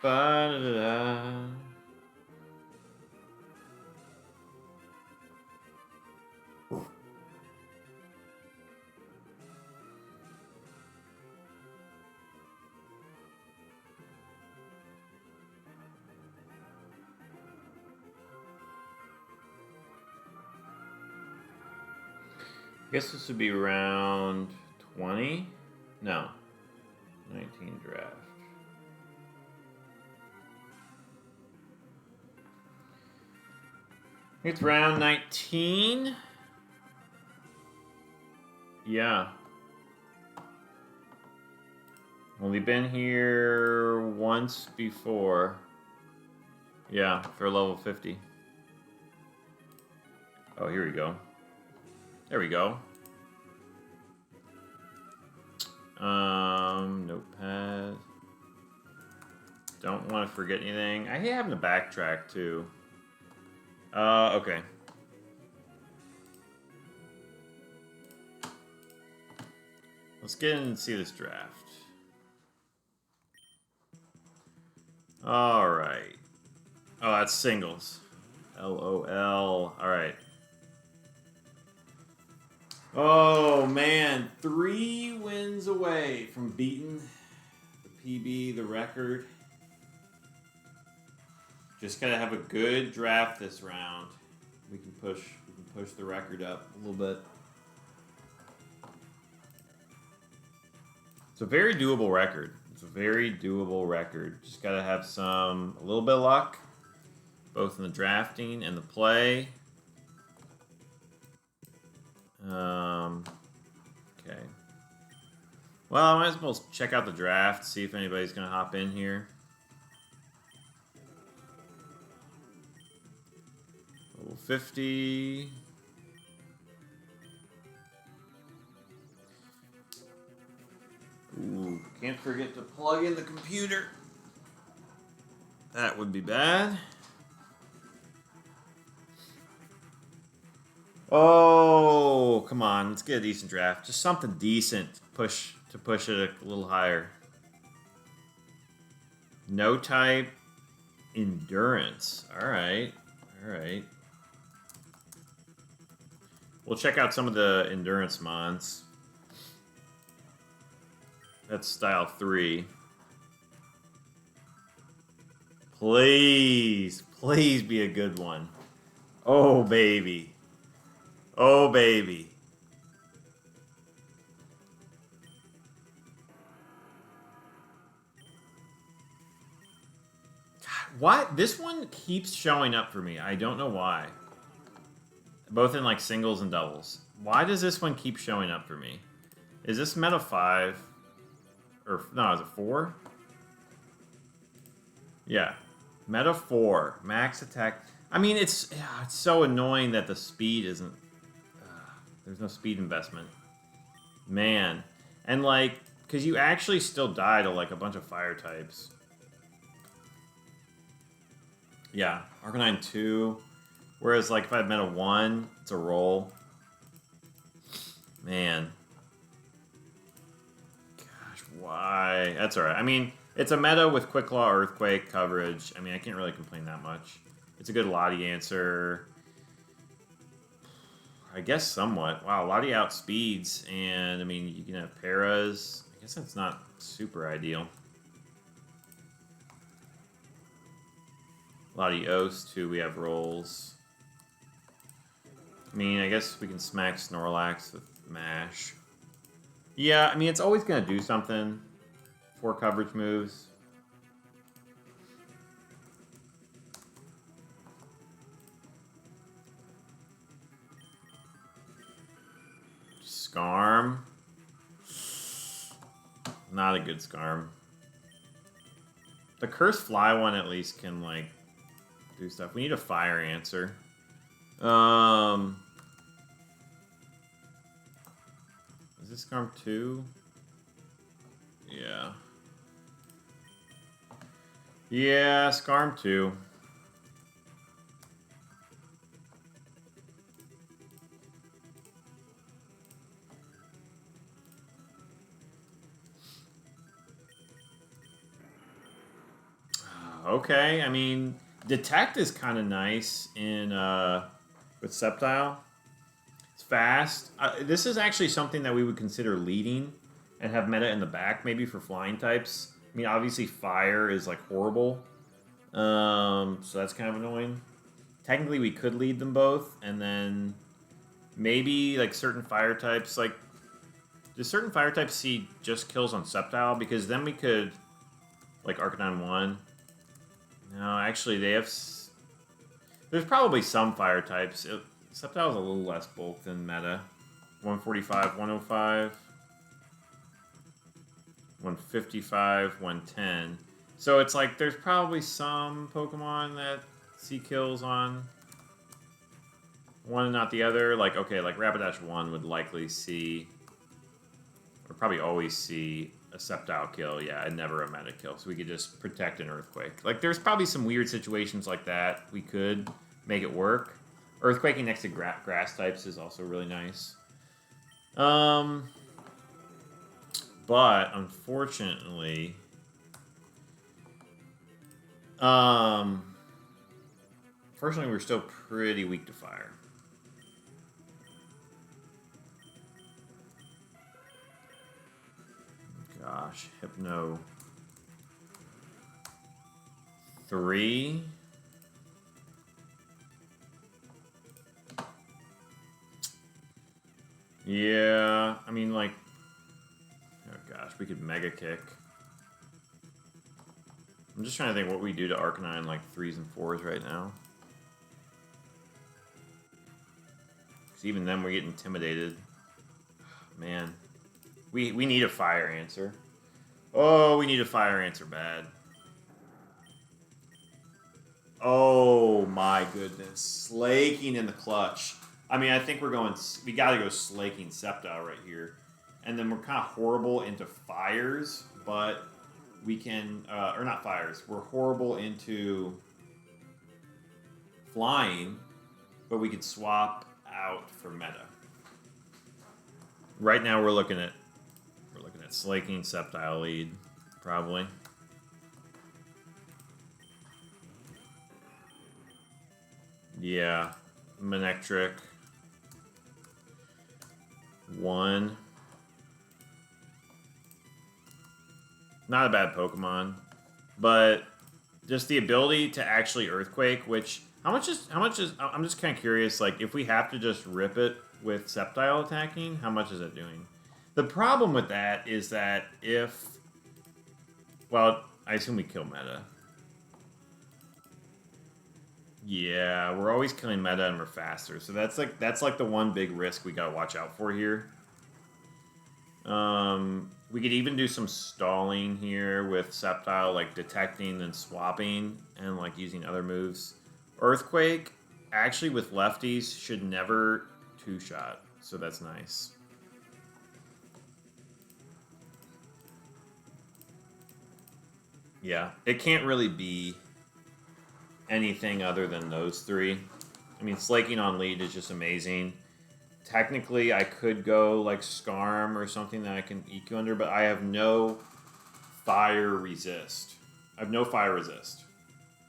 Ba-da-da-da. I guess this would be round 20? No. 19 draft. It's round 19. Yeah. Only been here once before. Yeah, for level 50. Oh, here we go. There we go. Notepad. Don't want to forget anything. I hate having to backtrack too. Okay. Let's get in and see this draft. All right. Oh, that's singles. LOL. All right. Oh, man. 3 wins away from beating the PB, the record. Just gotta have a good draft this round. We can push the record up a little bit. It's a very doable record. It's a very doable record. Just gotta have a little bit of luck, both in the drafting and the play. Okay. Well, I might as well check out the draft, see if anybody's gonna hop in here. Lv50. Ooh, can't forget to plug in the computer. That would be bad. Oh, come on. Let's get a decent draft. Just something decent to push it a little higher. No type. Endurance. All right. All right. We'll check out some of the endurance mods. That's style 3. Please. Please be a good one. Oh, baby. Oh, baby. God, why? This one keeps showing up for me. I don't know why. Both in like singles and doubles. Why does this one keep showing up for me? Is this meta 5? Or, no, is it 4? Yeah. Meta 4. Max attack. I mean, it's so annoying that the speed isn't... there's no speed investment. Man. And, like, because you actually still die to, like, a bunch of fire types. Yeah. Arcanine 2. Whereas, like, if I had meta 1, it's a roll. Man. Gosh, why? That's alright. I mean, it's a meta with Quick Claw Earthquake coverage. I mean, I can't really complain that much. It's a good Lottie answer. I guess somewhat. Wow, Lottie outspeeds, and I mean, you can have paras. I guess that's not super ideal. Lottie Oast, too, we have rolls. I mean, I guess we can smack Snorlax with Mash. Yeah, I mean, it's always going to do something. 4 coverage moves. Scarm. Not a good Scarm. The Cursed Fly one at least can, like, do stuff. We need a fire answer. Is this Scarm 2? Yeah. Yeah, Scarm 2. Okay, I mean, Detect is kind of nice in with Sceptile. It's fast. This is actually something that we would consider leading and have meta in the back, maybe for flying types. I mean, obviously Fire is like horrible, so that's kind of annoying. Technically, we could lead them both, and then maybe like certain fire types, like does certain fire types see just kills on Sceptile? Because then we could like Arcanine 1. No, actually, they have. There's probably some fire types. Sceptile's a little less bulk than meta. 145, 105, 155, 110. So it's like there's probably some Pokemon that see kills on one and not the other. Like, okay, like Rapidash 1 would likely see, or probably always see a Sceptile kill, yeah, and never a meta kill. So we could just protect an Earthquake. Like, there's probably some weird situations like that we could make it work. Earthquaking next to grass types is also really nice. But unfortunately, fortunately, we're still pretty weak to fire. Gosh, Hypno 3. Yeah, I mean, like, oh gosh, we could Mega Kick. I'm just trying to think what we do to Arcanine, like 3s and 4s right now. Because even then, we get intimidated. Man, we need a fire answer. Oh, we need a fire answer bad. Oh my goodness, Slaking in the clutch. I mean, I think we're going. We got to go Slaking Sceptile right here, and then we're kind of horrible into fires, but we can, or not fires. We're horrible into flying, but we could swap out for meta. Right now, we're looking at Slaking Sceptile lead, probably. Yeah, Manectric. 1. Not a bad Pokemon, but just the ability to actually Earthquake, which how much is I'm just kind of curious, like if we have to just rip it with Sceptile attacking, how much is it doing? The problem with that is that if, well, I assume we kill meta. Yeah, we're always killing meta and we're faster, so that's like the one big risk we gotta watch out for here. We could even do some stalling here with Sceptile, like detecting and swapping, and like using other moves. Earthquake, actually with lefties, should never two-shot, so that's nice. Yeah, it can't really be anything other than those three. I mean, Slaking on lead is just amazing. Technically, I could go like Scarm or something that I can EQ under, but I have no fire resist. I have no fire resist.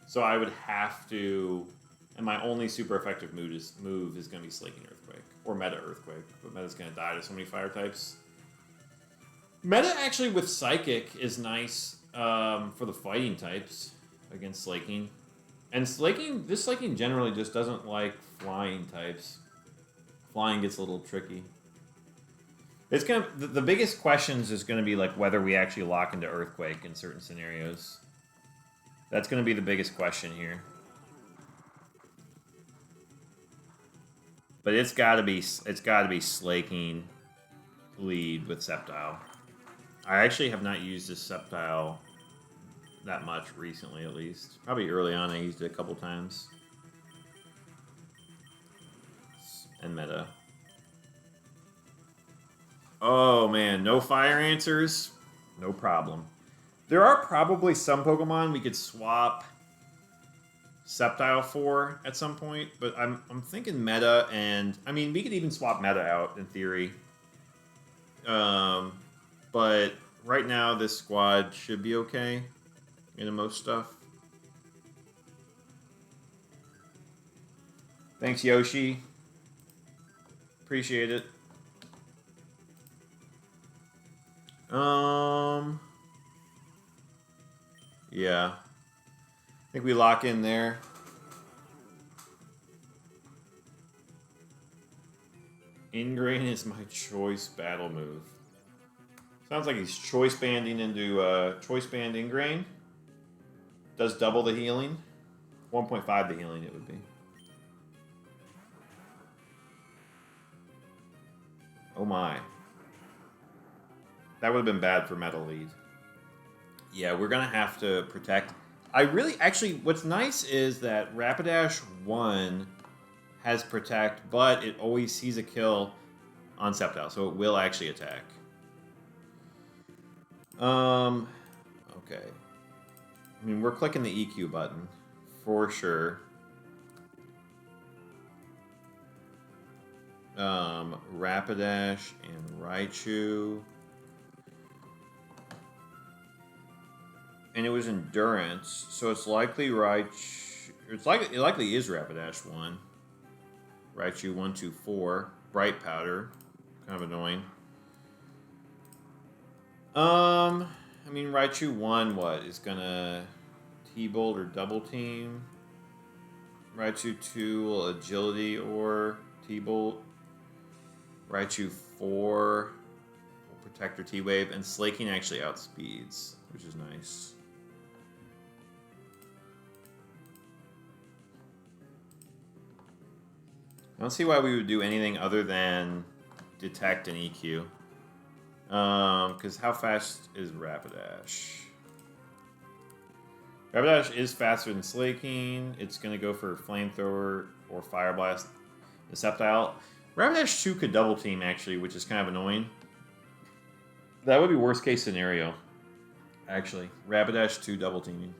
So I would have to, and my only super effective move is going to be Slaking Earthquake or Meta Earthquake, but Meta's going to die to so many fire types. Meta actually with Psychic is nice for the fighting types against Slaking. And this Slaking generally just doesn't like flying types. Flying gets a little tricky. It's gonna the biggest questions is gonna be like whether we actually lock into Earthquake in certain scenarios. That's gonna be the biggest question here. But it's gotta be Slaking lead with Sceptile. I actually have not used this Sceptile that much recently, at least. Probably early on I used it a couple times. And meta. Oh man, no fire answers? No problem. There are probably some Pokemon we could swap Sceptile for at some point, but I'm thinking meta, and I mean we could even swap meta out in theory. But right now this squad should be okay into most stuff. Thanks, Yoshi. Appreciate it. Yeah. I think we lock in there. Ingrain is my choice battle move. Sounds like he's choice banding into choice band Ingrain. Does double the healing. 1.5 the healing it would be. Oh my. That would have been bad for Metal Lead. Yeah, we're going to have to protect. I really, actually, what's nice is that Rapidash 1 has protect, but it always sees a kill on Sceptile, so it will actually attack. Okay. I mean, we're clicking the EQ button, for sure. Rapidash and Raichu. And it was Endurance, so it's likely Raichu... it likely is Rapidash 1. Raichu 1, 2, 4. Bright Powder. Kind of annoying. I mean, Raichu 1, what? Is gonna T-Bolt or Double Team. Raichu 2 will Agility or T-Bolt. Raichu 4 will Protect or T-Wave. And Slaking actually outspeeds, which is nice. I don't see why we would do anything other than Detect and EQ. Because how fast is Rapidash? Rapidash is faster than Slaking. It's going to go for Flamethrower or Fire Blast. The Sceptile. Rapidash 2 could double team, actually, which is kind of annoying. That would be worst case scenario, actually. Rapidash 2 double teaming.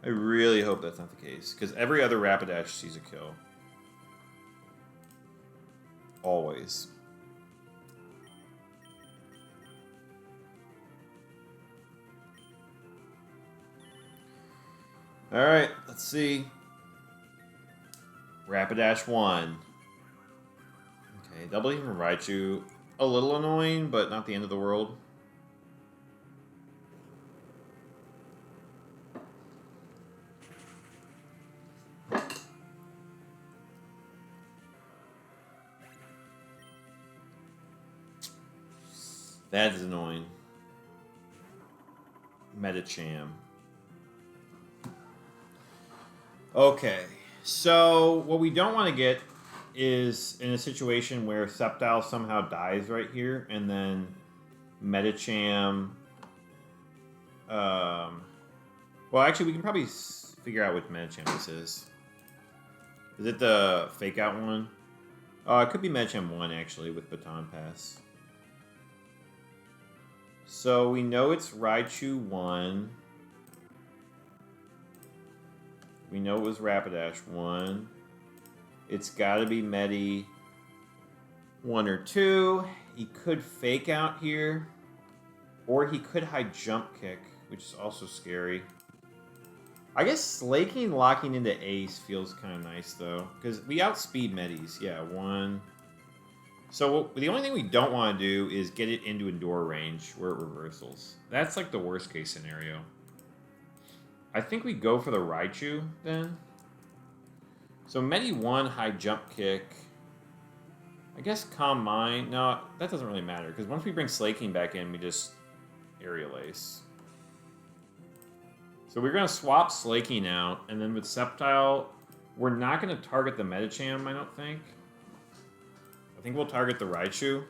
I really hope that's not the case, because every other Rapidash sees a kill. Always. Alright, let's see. Rapidash 1. Okay, double team from Raichu. A little annoying, but not the end of the world. That is annoying. Medicham. Okay, so what we don't want to get is in a situation where Sceptile somehow dies right here, and then Medicham... well, actually, we can probably figure out which Medicham this is. Is it the fake-out one? It could be Medicham 1, actually, with Baton Pass. So we know it's Raichu 1. We know it was Rapidash 1. It's got to be Medi 1 or 2. He could fake out here. Or he could high jump kick, which is also scary. I guess Slaking locking into Ace feels kind of nice, though. Because we outspeed Medis. Yeah, 1. So the only thing we don't want to do is get it into Endure range where it reversals. That's like the worst case scenario. I think we go for the Raichu then. So Medi 1 high jump kick. I guess Calm Mind. No, that doesn't really matter because once we bring Slaking back in, we just Aerial Ace. So we're going to swap Slaking out, and then with Sceptile, we're not going to target the Medicham, I don't think. I think we'll target the Raichu,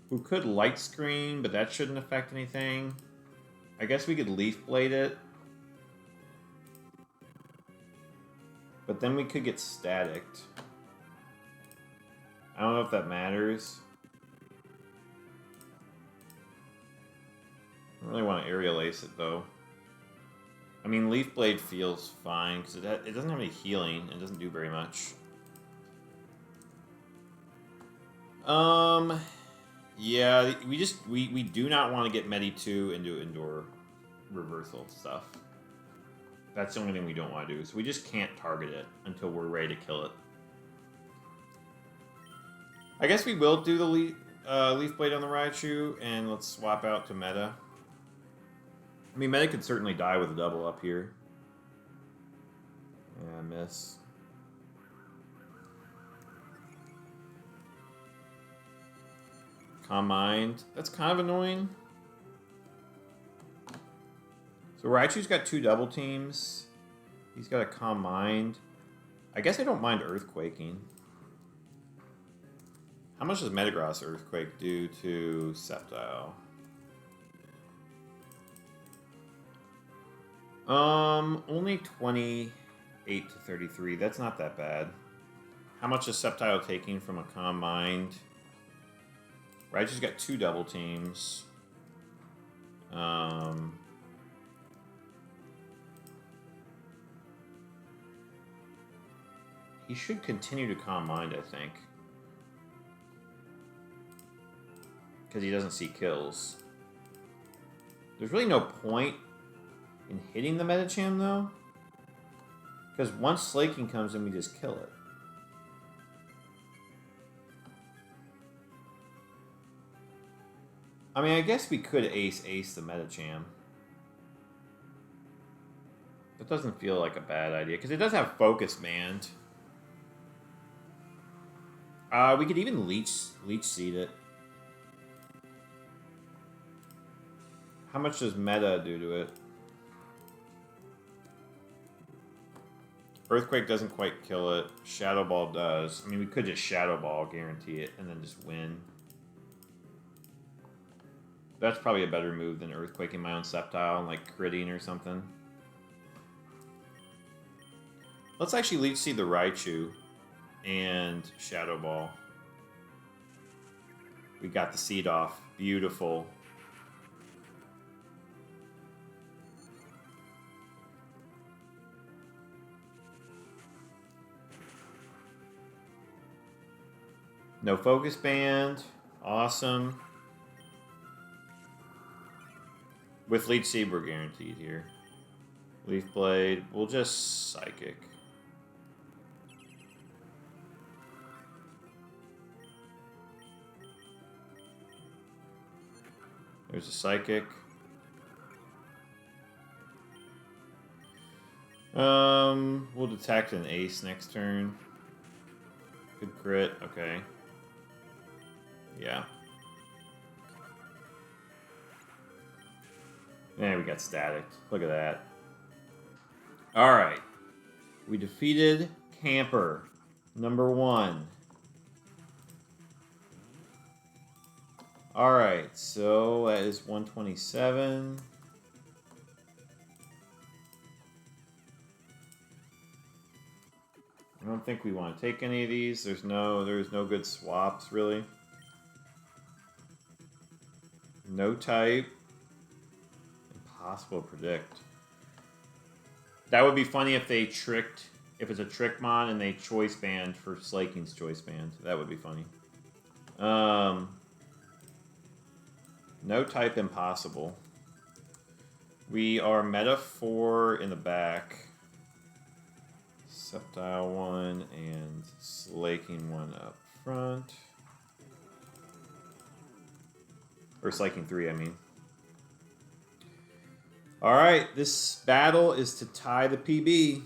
who could Light Screen, but that shouldn't affect anything. I guess we could Leaf Blade it. But then we could get Staticked. I don't know if that matters. I don't really want to Aerial Ace it, though. I mean, Leaf Blade feels fine, because it doesn't have any healing. It doesn't do very much. Yeah, we do not want to get Medi 2 into Endure reversal stuff. That's the only thing we don't want to do. So we just can't target it until we're ready to kill it. I guess we will do the Leaf Blade on the Raichu, and let's swap out to Meta. I mean, Meta could certainly die with a double up here. Yeah, miss. Calm Mind. That's kind of annoying. So Raichu's got 2 double teams. He's got a Calm Mind. I guess I don't mind Earthquaking. How much does Metagross Earthquake do to Sceptile? Only 28 to 33. That's not that bad. How much is Sceptile taking from a Calm Mind? Raichu's got 2 double teams. He should continue to Calm Mind, I think. Because he doesn't see kills. There's really no point in hitting the Medicham, though. Because once Slaking comes in, we just kill it. I mean, I guess we could ace the Medicham. That doesn't feel like a bad idea, because it does have Focus Band. We could even Leech Seed it. How much does Meta do to it? Earthquake doesn't quite kill it. Shadow Ball does. I mean, we could just Shadow Ball, guarantee it, and then just win. That's probably a better move than Earthquaking my own Sceptile and, like, critting or something. Let's actually Leech Seed the Raichu and Shadow Ball. We got the seed off. Beautiful. No Focus Band. Awesome. With Leech Seed, we're guaranteed here. Leaf Blade. We'll just Psychic. There's a Psychic. We'll detect an Ace next turn. Good crit. Okay. Yeah. And we got Static. Look at that. Alright. We defeated Camper. Number 1. Alright, so that is 127. I don't think we want to take any of these. There's no good swaps, really. No type. Impossible to predict. That would be funny if they tricked, if it's a trick mon and they choice band for Slaking's choice band. That would be funny. No type impossible. We are Meta 4 in the back. Sceptile 1 and Slaking 1 up front. Or Slaking 3, I mean. Alright, this battle is to tie the PB.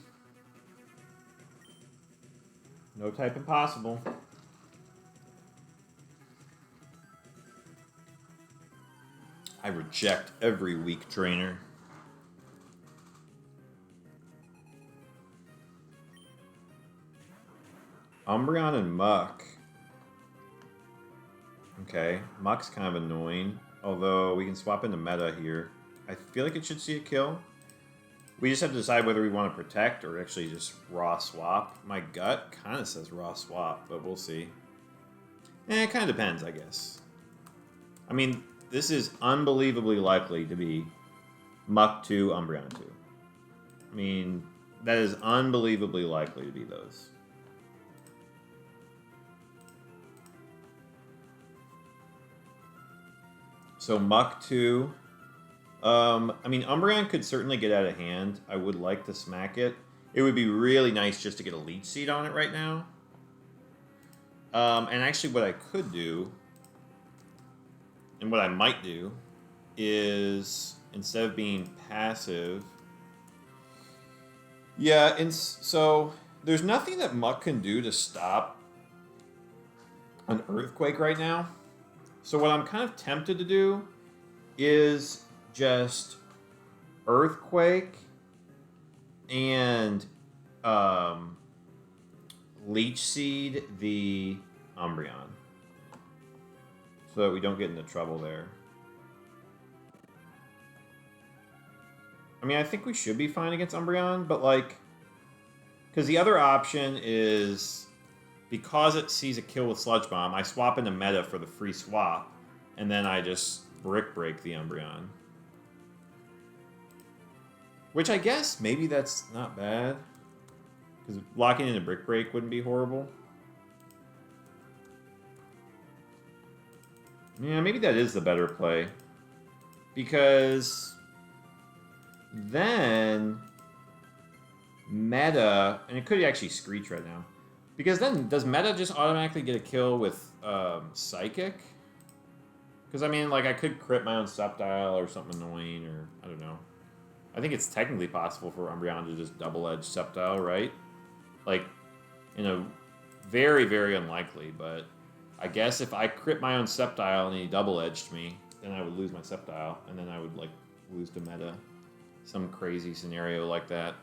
No type impossible. I reject every weak trainer. Umbreon and Muck. Okay, Muck's kind of annoying. Although we can swap into Meta here. I feel like it should see a kill. We just have to decide whether we want to protect or actually just raw swap. My gut kind of says raw swap, but we'll see. It kind of depends, I guess. I mean, this is unbelievably likely to be Muck 2, Umbreon 2. I mean, that is unbelievably likely to be those. So Muck 2, I mean, Umbreon could certainly get out of hand. I would like to smack it. It would be really nice just to get a Leech Seed on it right now. And actually what I could do, and what I might do, is instead of being passive... Yeah, and so there's nothing that Muck can do to stop an Earthquake right now. So what I'm kind of tempted to do is just Earthquake and Leech Seed the Umbreon, so that we don't get into trouble there. I mean, I think we should be fine against Umbreon, but like, because the other option is, because it sees a kill with Sludge Bomb, I swap into Meta for the free swap, and then I just Brick Break the Umbreon. Which I guess maybe that's not bad, because locking into Brick Break wouldn't be horrible. Yeah, maybe that is the better play, because then Meta, and it could actually Screech right now, because then does Meta just automatically get a kill with Psychic? Because I mean, like, I could crit my own Sceptile or something annoying, or I don't know. I think it's technically possible for Umbreon to just double-edge Sceptile, right? Like, in a very, very unlikely, but I guess if I crit my own Sceptile and he double-edged me, then I would lose my Sceptile, and then I would, like, lose to Meta. Some crazy scenario like that.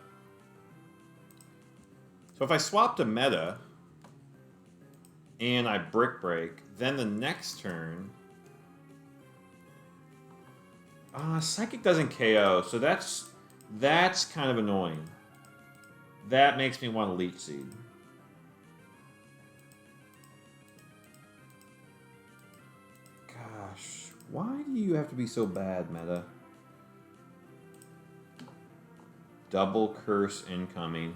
So if I swap to Meta, and I Brick Break, then the next turn... Psychic doesn't KO, so that's kind of annoying. That makes me want to Leech Seed. Gosh, why do you have to be so bad, Meta? Double Curse incoming.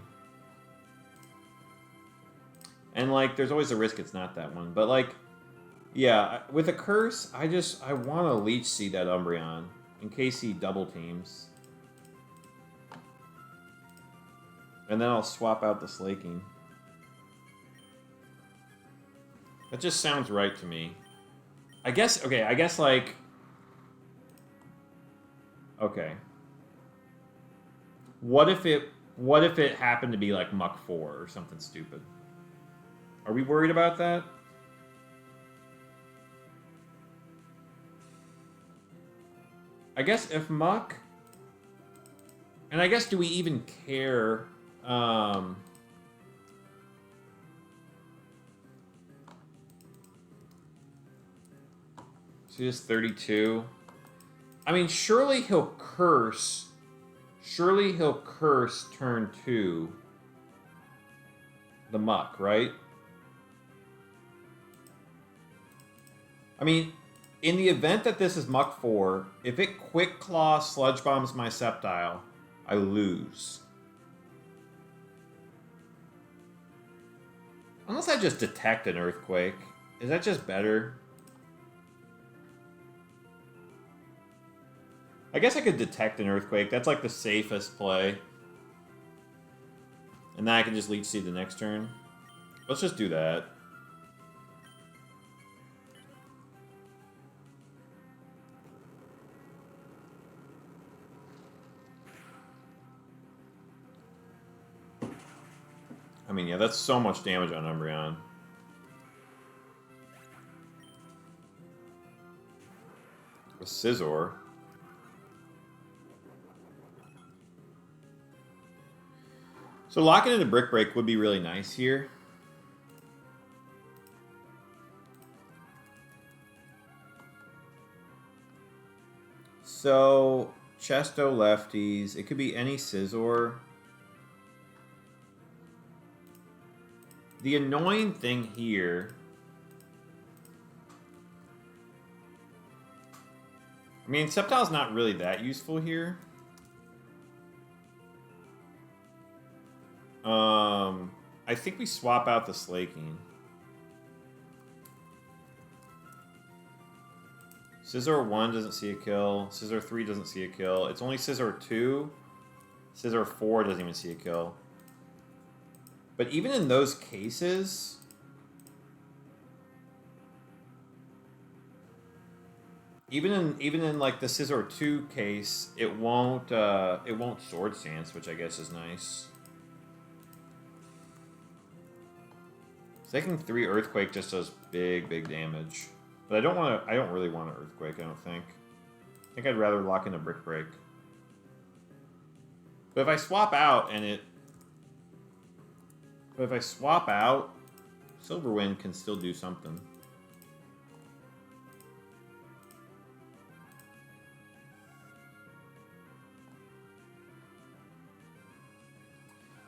And, like, there's always a risk it's not that one. But, like, yeah, with a Curse, I want to Leech Seed that Umbreon in case he double teams. And then I'll swap out the Slaking. That just sounds right to me. I guess, okay, like... Okay. What if it happened to be like Muck 4 or something stupid? Are we worried about that? I guess if Muck... And I guess, do we even care? So just 32. I mean, surely he'll Curse. Surely he'll Curse turn 2. The Muck, right? I mean, in the event that this is Muck 4, if it Quick Claw Sludge Bombs my Sceptile, I lose. Unless I just detect an Earthquake. Is that just better? I guess I could detect an Earthquake. That's like the safest play. And then I can just Leech Seed the next turn. Let's just do that. I mean, yeah, that's so much damage on Umbreon. A Scizor. So locking into Brick Break would be really nice here. So, Chesto lefties. It could be any Scizor. The annoying thing here... I mean, Sceptile's not really that useful here. I think we swap out the Slaking. Scizor 1 doesn't see a kill. Scizor 3 doesn't see a kill. It's only Scizor 2. Scizor 4 doesn't even see a kill. But even in those cases... Even in like the Scizor 2 case, it won't Sword Stance, which I guess is nice. Taking 3 Earthquake just does big damage. But I don't really want an Earthquake, I don't think. I think I'd rather lock in a Brick Break. But if I swap out and it... But if I swap out, Silverwind can still do something.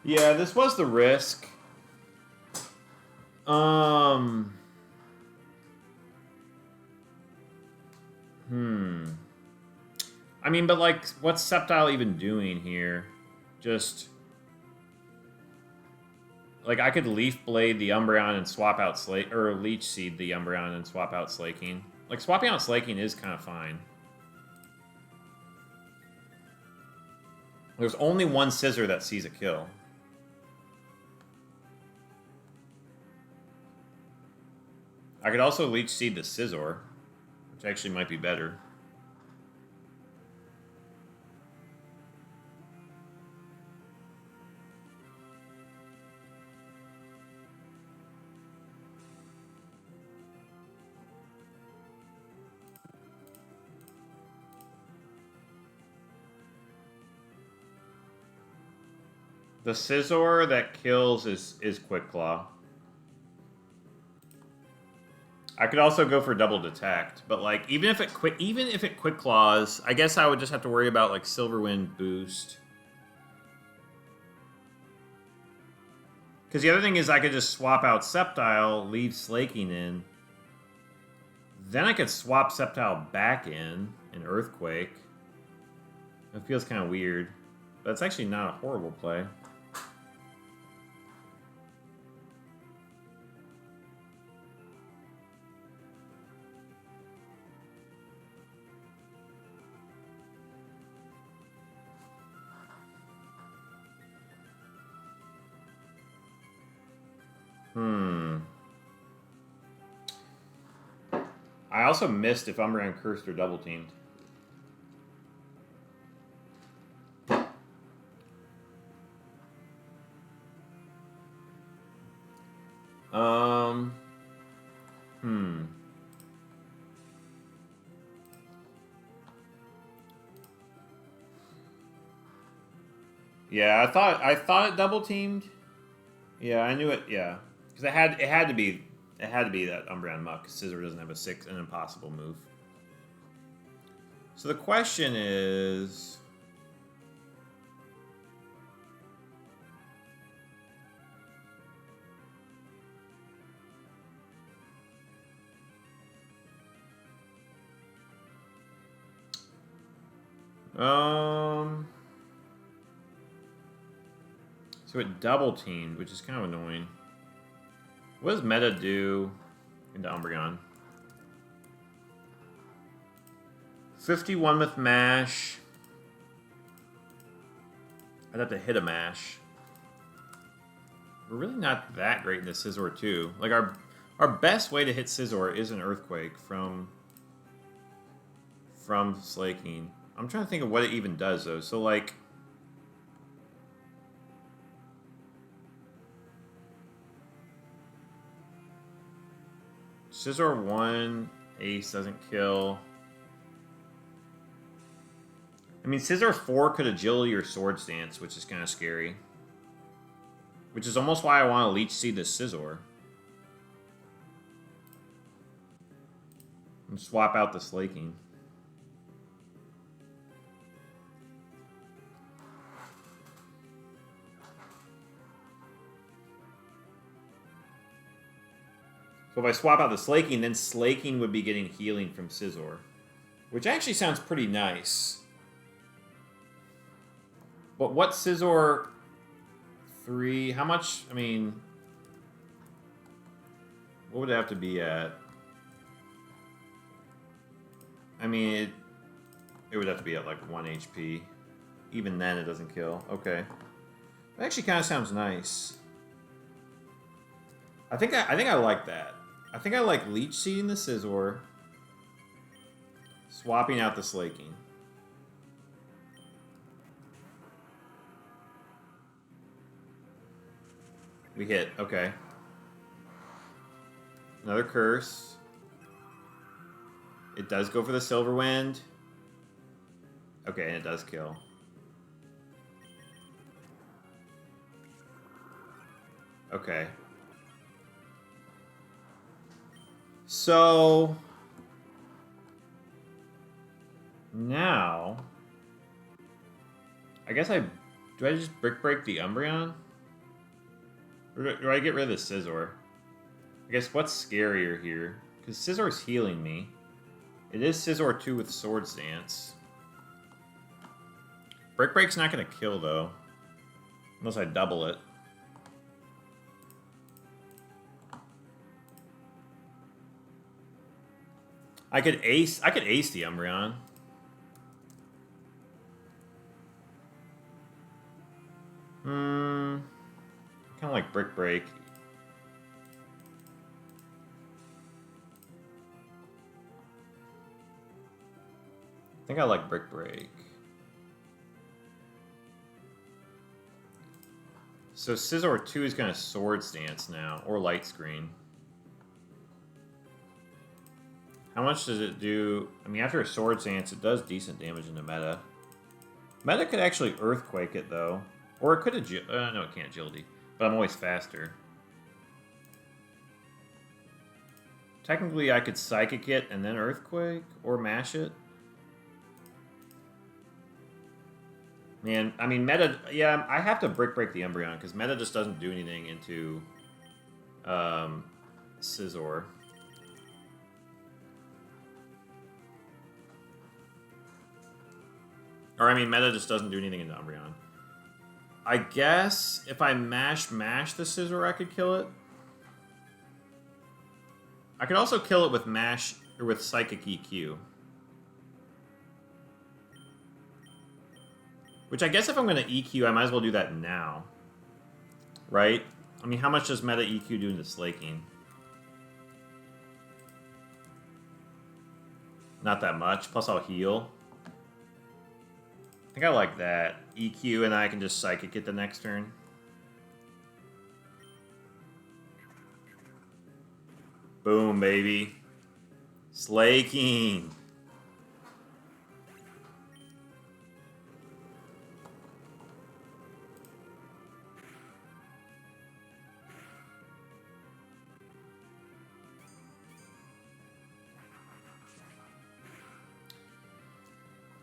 Yeah, this was the risk. I mean, but like, what's Sceptile even doing here? Just... Like, I could Leaf Blade the Umbreon and swap out Slake... Or Leech Seed the Umbreon and swap out Slaking. Like, swapping out Slaking is kind of fine. There's only one Scizor that sees a kill. I could also Leech Seed the Scizor, which actually might be better. The Scizor that kills is Quick Claw. I could also go for Double Detect, but like even if it Quick Claws, I guess I would just have to worry about like Silverwind boost. Because the other thing is I could just swap out Sceptile, leave Slaking in. Then I could swap Sceptile back in Earthquake. It feels kind of weird, but it's actually not a horrible play. I also missed if Umbreon cursed or double teamed. Yeah, I thought it double teamed. Yeah, I knew it. Yeah, because it had to be that Umbreon Muck. Scizor doesn't have an impossible move. So the question is, so it double teamed, which is kind of annoying. What does Meta do into Umbreon? 51 with Mash. I'd have to hit a Mash. We're really not that great in the Scizor too. Like our best way to hit Scizor is an Earthquake from Slaking. I'm trying to think of what it even does though. So like, Scizor 1, Ace doesn't kill. I mean, Scizor 4 could Agility or Sword Stance, which is kind of scary. Which is almost why I want to Leech Seed this Scizor. And swap out the Slaking. So if I swap out the Slaking, then Slaking would be getting healing from Scizor. Which actually sounds pretty nice. But what Scizor 3? How much? I mean, what would it have to be at? I mean, it would have to be at like 1 HP. Even then, it doesn't kill. Okay. That actually kind of sounds nice. I think I like that. I think I like Leech Seeding the Scizor. Swapping out the Slaking. We hit. Okay. Another Curse. It does go for the Silver Wind. Okay, and it does kill. Okay. So... now... I guess I... do I just Brick Break the Umbreon? Or do I get rid of the Scizor? I guess what's scarier here? Because Scizzor's healing me. It is Scizor 2 with Swords Dance. Brick Break's not going to kill, though. Unless I double it. I could ace the Umbreon. Kind of like Brick Break. I think I like Brick Break. So Scizor 2 is going to Swords Dance now, or Light Screen. How much does it do? I mean, after a Swords Dance, it does decent damage in the meta. Meta could actually Earthquake it, though. Or it could no, it can't Agility. But I'm always faster. Technically, I could Psychic it and then Earthquake, or Mash it. Man, I mean, meta... yeah, I have to Brick Break the Umbreon, because meta just doesn't do anything into Scizor. Or, I mean, meta just doesn't do anything into Umbreon. I guess if I mash the Scizor, I could kill it. I could also kill it with Mash, or with Psychic EQ. Which I guess if I'm going to EQ, I might as well do that now. Right? I mean, how much does meta EQ do into Slaking? Not that much. Plus I'll heal. I think I like that. EQ, and I can just Psychic it the next turn. Boom, baby. Slaking.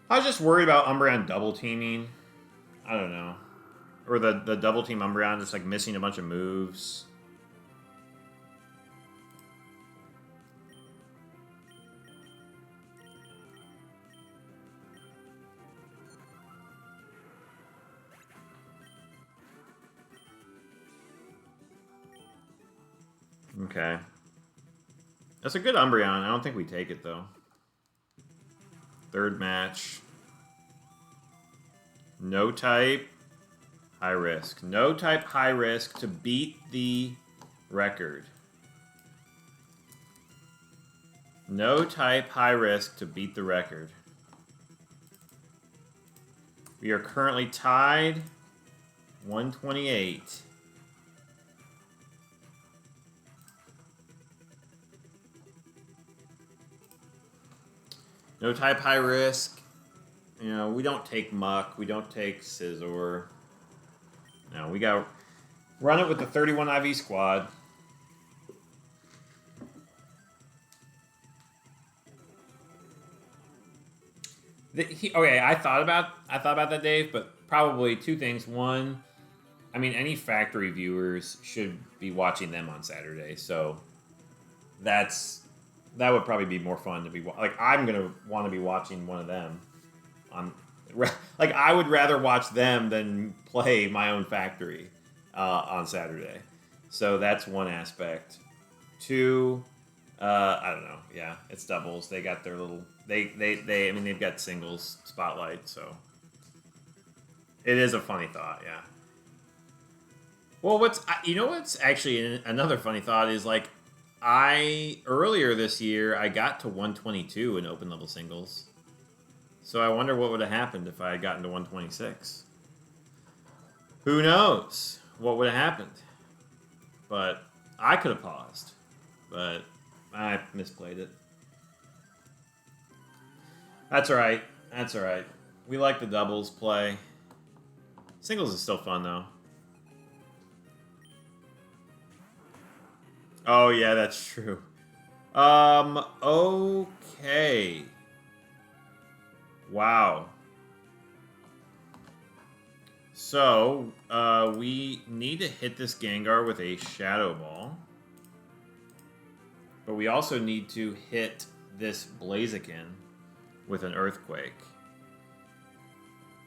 I was just worried about Umbreon double teaming. I don't know. Or the double team Umbreon just like missing a bunch of moves. Okay. That's a good Umbreon. I don't think we take it, though. Third match. No type, high risk. No type, high risk to beat the record. No type, high risk to beat the record. We are currently tied 128. No type, high risk. You know, we don't take Muck. We don't take Scizor. No, we got run it with the 31 IV squad. Okay, I thought about that, Dave, but probably two things. One, I mean, any factory viewers should be watching them on Saturday, so that would probably be more fun to be like. I'm gonna want to be watching one of them. Like, I would rather watch them than play my own factory on Saturday. So that's one aspect. Two, I don't know. Yeah, it's doubles. They got their little. I mean, they've got singles spotlight, so it is a funny thought. Yeah. Well, what's actually another funny thought is like, earlier this year I got to 122 in open level singles, so I wonder what would have happened if I had gotten to 126. Who knows what would have happened? But I could have paused, but I misplayed it. That's all right. That's all right. We like the doubles play. Singles is still fun though. Oh yeah, that's true. Okay. Wow. So, we need to hit this Gengar with a Shadow Ball. But we also need to hit this Blaziken with an Earthquake.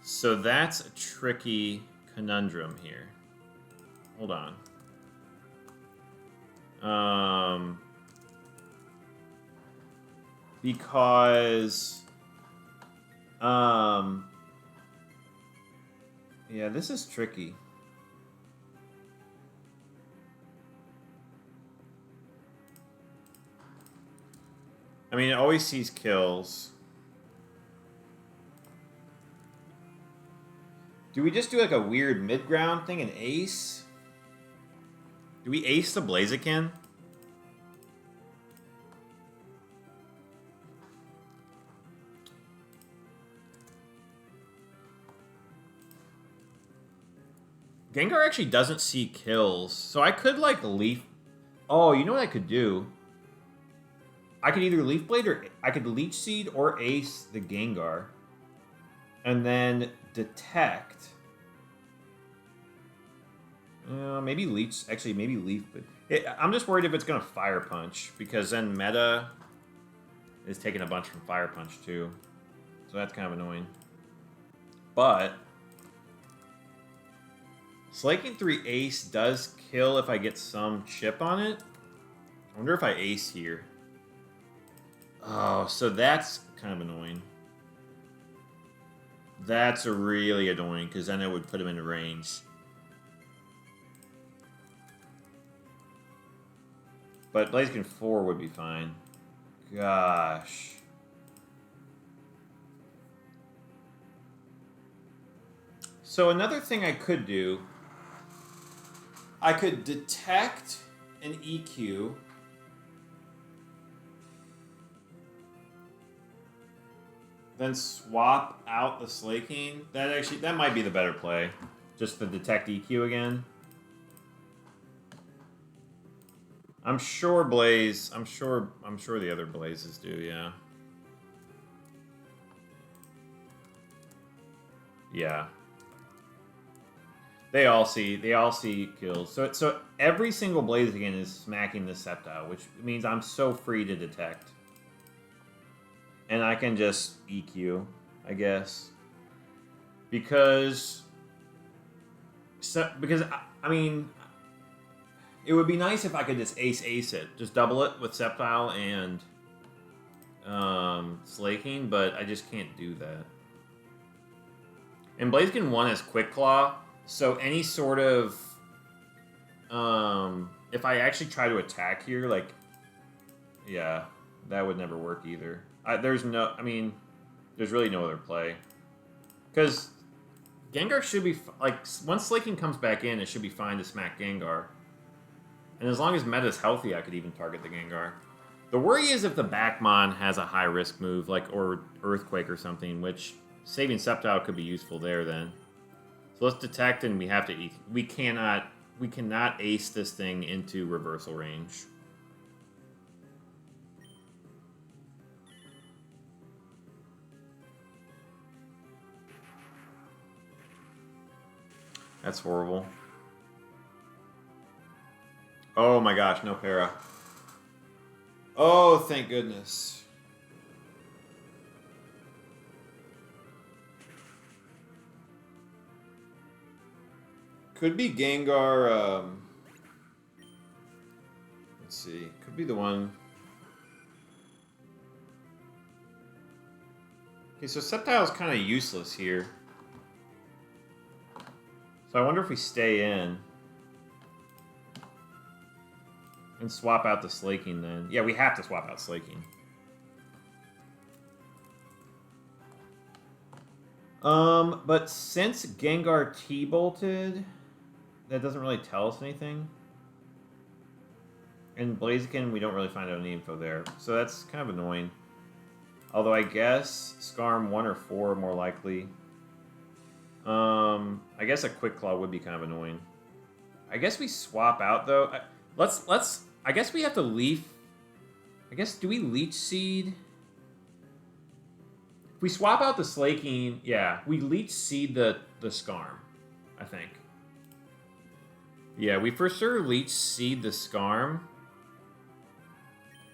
So that's a tricky conundrum here. Hold on. Because... yeah, this is tricky. I mean, it always sees kills. Do we just do like a weird mid-ground thing and ace? Do we ace the Blaziken? Gengar actually doesn't see kills, so I could like leaf... Oh, you know what I could do? I could either Leaf Blade or I could Leech Seed or Ace the Gengar. And then Detect. Maybe Leech... Actually, maybe Leaf Blade. I'm just worried if it's going to Fire Punch, because then Meta is taking a bunch from Fire Punch too. So that's kind of annoying. But... Slaking 3 Ace does kill if I get some chip on it. I wonder if I Ace here. Oh, so that's kind of annoying. That's really annoying, because then it would put him into range. But Blaziken 4 would be fine. Gosh. So another thing I could do... I could detect an EQ. Then swap out the Slaking. That might be the better play. Just the detect EQ again. I'm sure Blaze. I'm sure the other Blazes do. Yeah. Yeah. They all see kills. So every single Blaziken is smacking the Sceptile, which means I'm so free to detect. And I can just EQ, I guess. Because I mean, it would be nice if I could just ace it. Just double it with Sceptile and Slaking, but I just can't do that. And Blaziken 1 has Quick Claw, so any sort of... if I actually try to attack here, like... Yeah, that would never work either. There's really no other play. Because Gengar should be... Like, once Slaking comes back in, it should be fine to smack Gengar. And as long as Meta's healthy, I could even target the Gengar. The worry is if the Backmon has a high-risk move, like, or Earthquake or something, which saving Sceptile could be useful there then. So let's detect, and we have to... We cannot ace this thing into reversal range. That's horrible. Oh my gosh, no para. Oh, thank goodness. Could be Gengar, let's see. Could be the one... Okay, so Sceptile's kind of useless here. So I wonder if we stay in. And swap out the Slaking then. Yeah, we have to swap out Slaking. But since Gengar T-bolted, that doesn't really tell us anything. And Blaziken, we don't really find out any info there. So that's kind of annoying. Although I guess Skarm 1 or 4 more likely. I guess a Quick Claw would be kind of annoying. I guess we swap out though. I guess we have to leaf. I guess, do we Leech Seed? If we swap out the Slaking, yeah, we Leech Seed the Skarm, I think. Yeah, we for sure Leech Seed the Skarm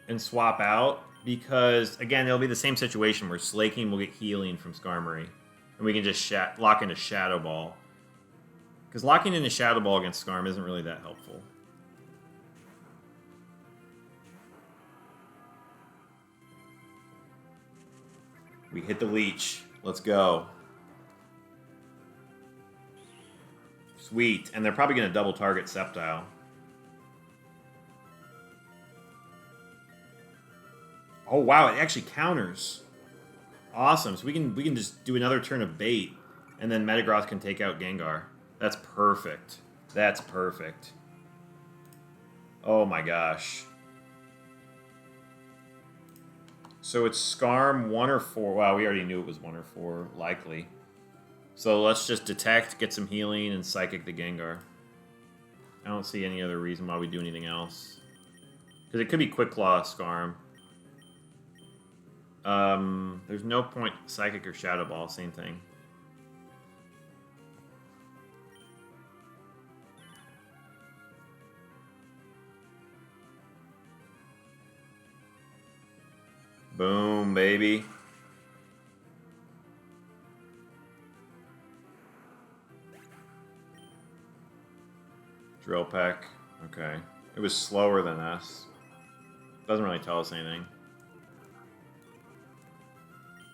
and swap out because, again, it'll be the same situation where Slaking will get healing from Skarmory. And we can just lock into Shadow Ball. Because locking into Shadow Ball against Skarm isn't really that helpful. We hit the Leech. Let's go. Sweet. And they're probably going to double target Sceptile. Oh, wow. It actually counters. Awesome. So we can just do another turn of bait. And then Metagross can take out Gengar. That's perfect. That's perfect. Oh my gosh. So it's Skarm 1 or 4. Wow, we already knew it was 1 or 4, likely. So let's just Detect, get some healing, and Psychic the Gengar. I don't see any other reason why we do anything else. Because it could be Quick Claw Skarm. There's no point Psychic or Shadow Ball, same thing. Boom, baby. Drill Peck. Okay. It was slower than us. Doesn't really tell us anything.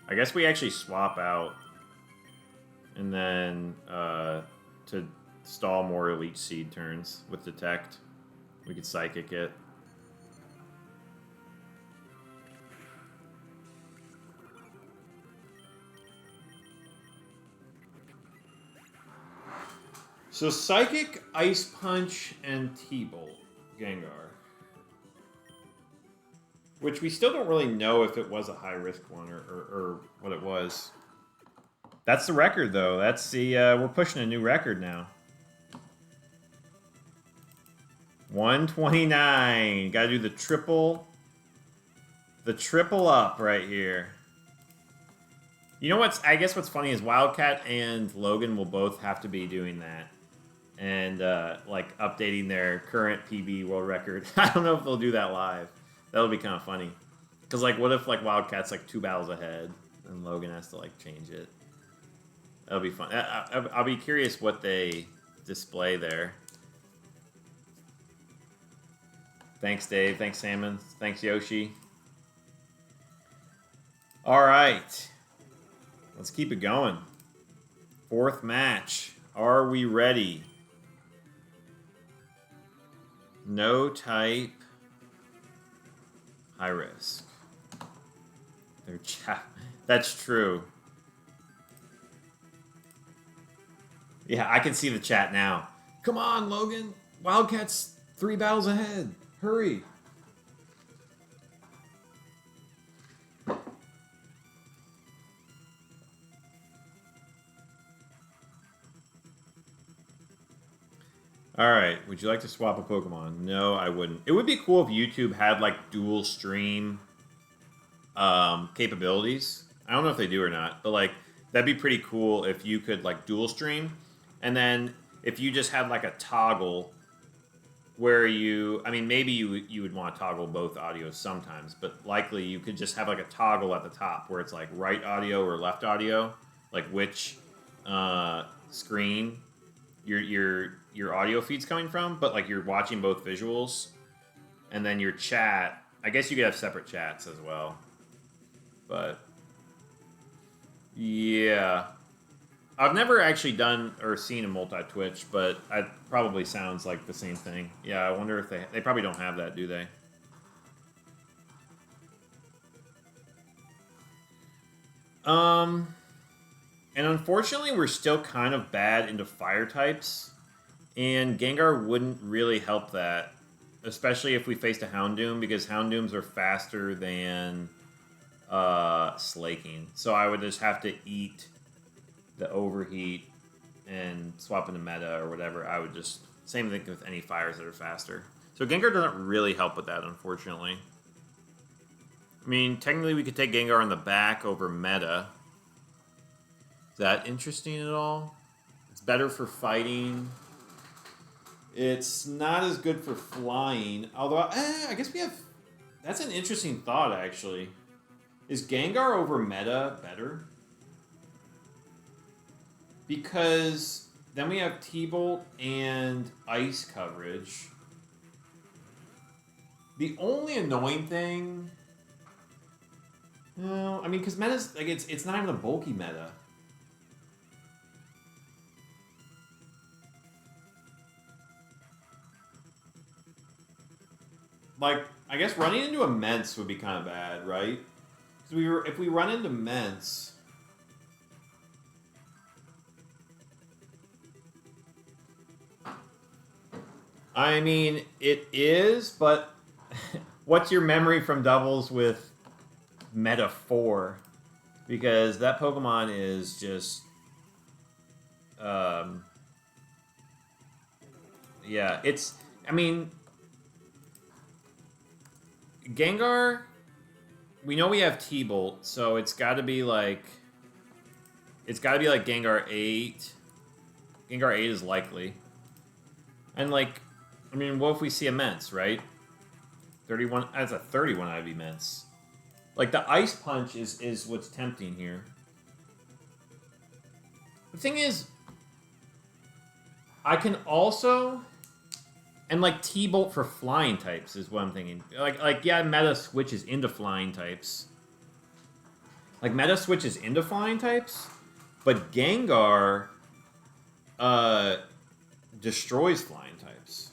I guess we actually swap out. And then, to stall more Leech Seed turns with Detect, we could Psychic it. So Psychic, Ice Punch, and T-Bolt Gengar. Which we still don't really know if it was a high-risk one or what it was. That's the record, though. That's the, we're pushing a new record now. 129. Gotta do the triple up right here. You know what's, I guess what's funny is Wildcat and Logan will both have to be doing that. And, like, updating their current PB world record. I don't know if they'll do that live. That'll be kind of funny. Because, like, what if, like, Wildcat's, like, 2 battles ahead, and Logan has to, like, change it? That'll be fun. I'll be curious what they display there. Thanks, Dave. Thanks, Salmon. Thanks, Yoshi. All right. Let's keep it going. 4th match. Are we ready? No type. High risk. That's true. Yeah, I can see the chat now. Come on, Logan. Wildcat's 3 battles ahead. Hurry. Alright, would you like to swap a Pokemon? No, I wouldn't. It would be cool if YouTube had, like, dual stream capabilities. I don't know if they do or not, but, like, that'd be pretty cool if you could, like, dual stream. And then if you just had, like, a toggle where you... I mean, maybe you would want to toggle both audios sometimes, but likely you could just have, like, a toggle at the top where it's, like, right audio or left audio. Like, which screen your audio feed's coming from, but like you're watching both visuals, and then your chat. I guess you could have separate chats as well, but Yeah. I've never actually done or seen a multi-twitch, but it probably sounds like the same thing. Yeah, I wonder if they probably don't have that, do they? And unfortunately, we're still kind of bad into fire types, and Gengar wouldn't really help that, especially if we faced a Houndoom, because Houndooms are faster than Slaking. So I would just have to eat the overheat and swap into meta or whatever. I would just same thing with any fires that are faster. So Gengar doesn't really help with that, unfortunately. I mean, technically we could take Gengar on the back over meta. Is that interesting at all? It's better for fighting. It's not as good for flying. Although, I guess we have... That's an interesting thought, actually. Is Gengar over meta better? Because then we have T-Bolt and Ice coverage. The only annoying thing... No, I mean, because meta's... Like, it's not even a bulky meta. Like, I guess running into Immense would be kind of bad, right? Because if we run into Immense... I mean, it is, but what's your memory from doubles with Meta 4? Because that Pokemon is just... yeah, it's... I mean... Gengar... We know we have T-Bolt, so it's got to be like... It's got to be like Gengar 8. Gengar 8 is likely. And like... I mean, what if we see Immense, right? 31... That's a 31 IV Immense. Like, the Ice Punch is what's tempting here. The thing is... I can also... And, like, T-Bolt for flying types is what I'm thinking. Like yeah, meta switches into flying types. Like, meta switches into flying types, but Gengar destroys flying types.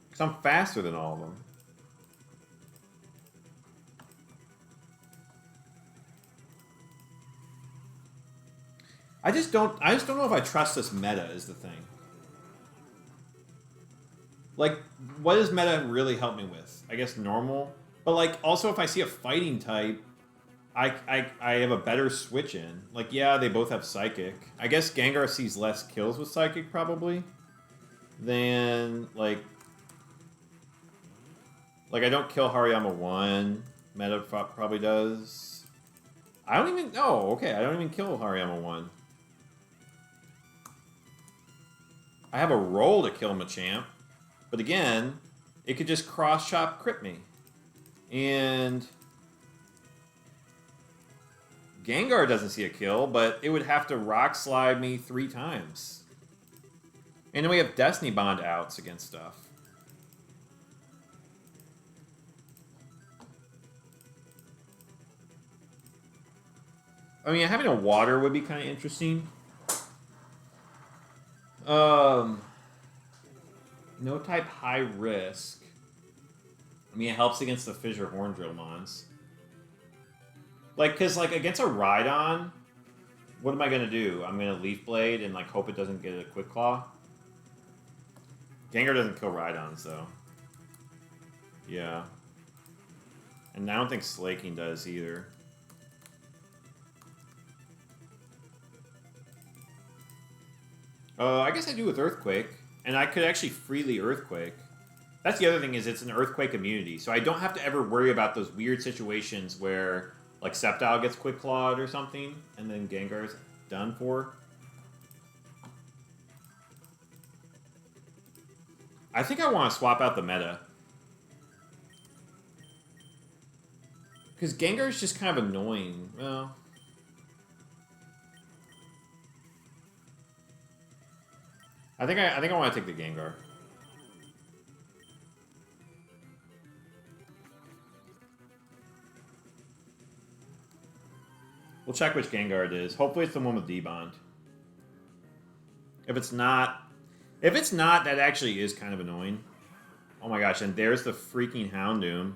Because I'm faster than all of them. I just don't know if I trust this meta is the thing. Like, what does meta really help me with? I guess normal. But like, also if I see a fighting type, I have a better switch in. Like, yeah, they both have Psychic. I guess Gengar sees less kills with Psychic probably than like I don't kill Hariyama 1. Meta probably does. I don't even... Oh, okay. I don't even kill Hariyama 1. I have a roll to kill Machamp. But again, it could just cross-chop crit me. And... Gengar doesn't see a kill, but it would have to Rock Slide me 3 times. And then we have Destiny Bond outs against stuff. I mean, having a water would be kind of interesting. No type high risk. I mean, it helps against the Fissure Horndrill mons. Like, because, like, against a Rhydon, what am I going to do? I'm going to Leaf Blade and, like, hope it doesn't get a Quick Claw? Gengar doesn't kill Rhydons, though. Yeah. And I don't think Slaking does, either. I guess I do with Earthquake. And I could actually freely Earthquake. That's the other thing, is it's an Earthquake immunity. So I don't have to ever worry about those weird situations where, like, Sceptile gets Quick Clawed or something, and then Gengar's done for. I think I want to swap out the meta. Because Gengar's just kind of annoying. Well... I think I want to take the Gengar. We'll check which Gengar it is. Hopefully it's the one with D-Bond. If it's not, that actually is kind of annoying. Oh my gosh, and there's the freaking Houndoom.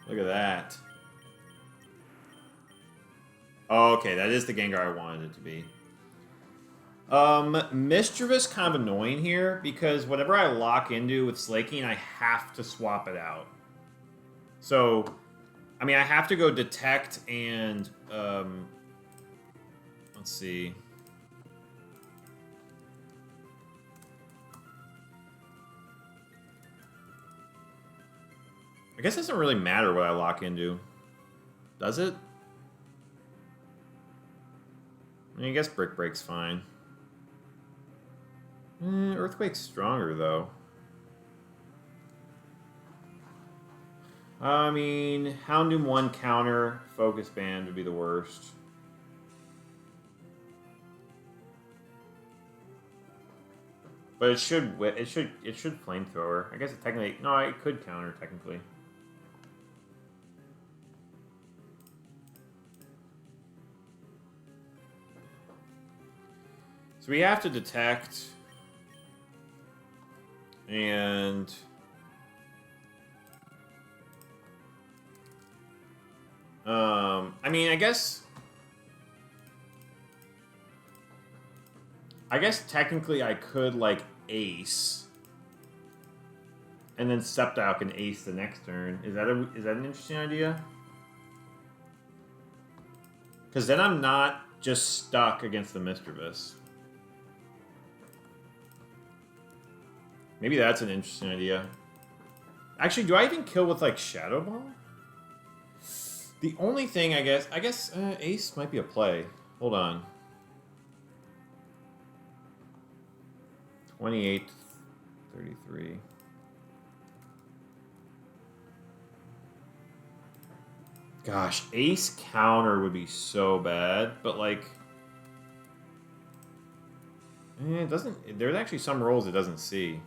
Look at that. Oh, okay, that is the Gengar I wanted it to be. Mischievous kind of annoying here, because whatever I lock into with Slaking, I have to swap it out. So, I mean, I have to go Detect and, let's see. I guess it doesn't really matter what I lock into. Does it? I mean, I guess Brick Break's fine. Earthquake's stronger, though. I mean, Houndoom 1 counter, Focus Band would be the worst. But it should Flamethrower. I guess it technically, no, it could counter technically. So we have to Detect, and I mean, I guess technically I could like Ace, and then Sceptile can Ace the next turn. Is that an interesting idea? Because then I'm not just stuck against the Mischievous. Maybe that's an interesting idea. Actually, do I even kill with, like, Shadow Ball? The only thing, I guess Ace might be a play. Hold on. 28, 33. Gosh, Ace counter would be so bad, but, like... it doesn't... There's actually some rolls it doesn't see.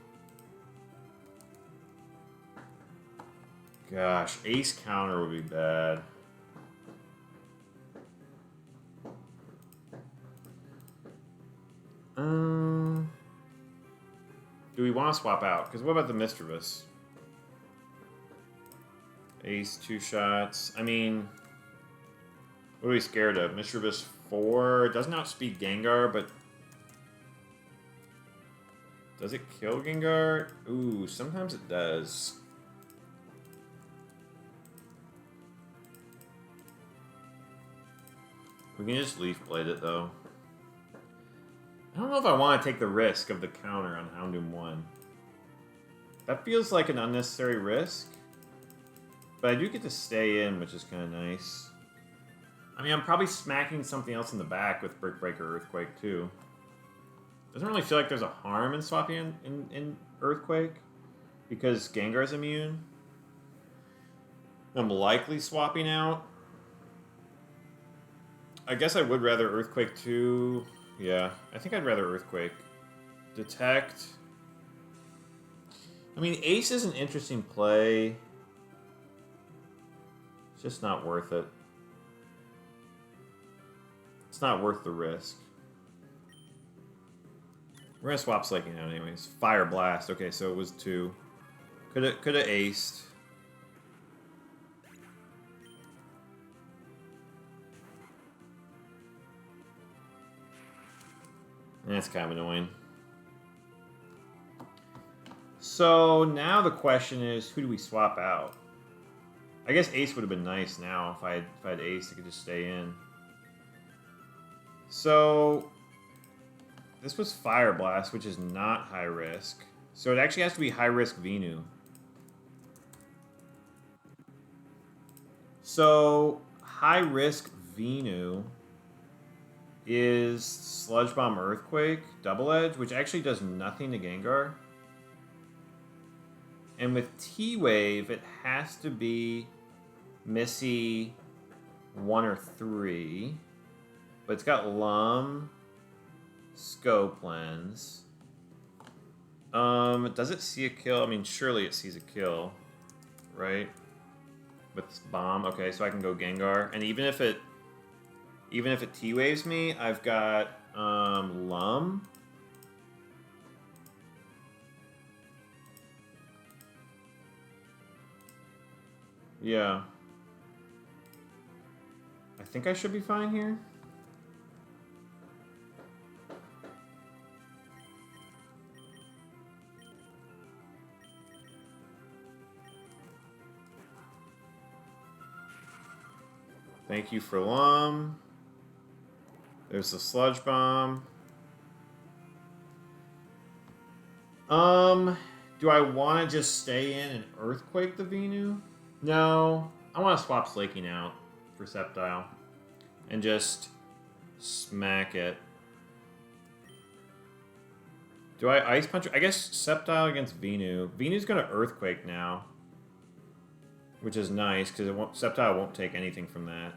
Gosh, Ace counter would be bad. Do we want to swap out? Because what about the Mischievous? Ace, 2 shots. I mean, what are we scared of? Mischievous 4. It doesn't outspeed Gengar, but... Does it kill Gengar? Ooh, sometimes it does. We can just Leaf Blade it, though. I don't know if I want to take the risk of the counter on Houndoom 1. That feels like an unnecessary risk. But I do get to stay in, which is kind of nice. I mean, I'm probably smacking something else in the back with Brick Breaker Earthquake, too. Doesn't really feel like there's a harm in swapping in Earthquake, because Gengar's immune. I'm likely swapping out. I guess I would rather Earthquake 2. Yeah, I think I'd rather Earthquake. Detect. I mean, Ace is an interesting play. It's just not worth it. It's not worth the risk. We're gonna swap Slaking out anyways. Fire Blast. Okay, so it was 2. Could have aced. That's kind of annoying. So now the question is, who do we swap out? I guess Ace would have been nice now. If I had Ace, I could just stay in. So this was Fire Blast, which is not high risk. So it actually has to be high risk Venu. So high risk Venu is Sludge Bomb Earthquake, Double Edge, which actually does nothing to Gengar. And with T-Wave, it has to be Missy 1 or 3. But it's got Lum, Scope Lens. Does it see a kill? I mean, surely it sees a kill, right? with bomb. Okay, so I can go Gengar, and even if it T-waves me, I've got Lum. Yeah. I think I should be fine here. Thank you for Lum. There's the Sludge Bomb. Do I want to just stay in and Earthquake the Venu? No. I want to swap Slaking out for Sceptile. And just smack it. Do I Ice Punch? I guess Sceptile against Venu. Venu's going to Earthquake now. Which is nice, because Sceptile won't take anything from that.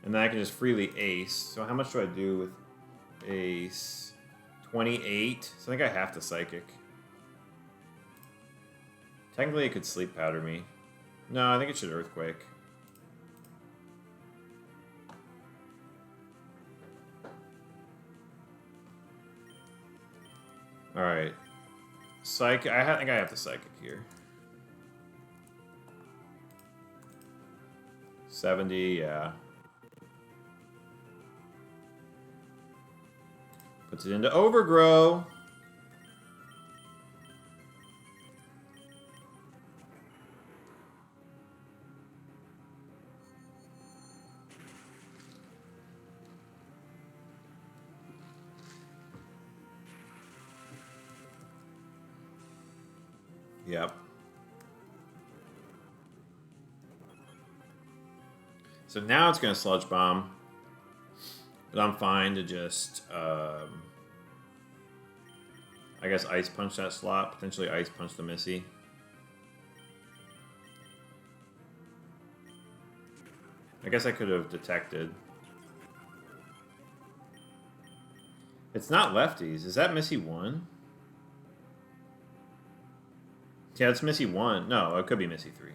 And then I can just freely Ace. So how much do I do with Ace? 28. So I think I have to Psychic. Technically, it could Sleep Powder me. No, I think it should Earthquake. Alright. I think I have to Psychic here. 70, yeah. Puts it into Overgrow. Yep. So now it's going to Sludge Bomb. But I'm fine to just, I guess, Ice Punch that slot. Potentially Ice Punch the Missy. I guess I could have detected. It's not lefties. Is that Missy 1? Yeah, it's Missy 1. No, it could be Missy 3.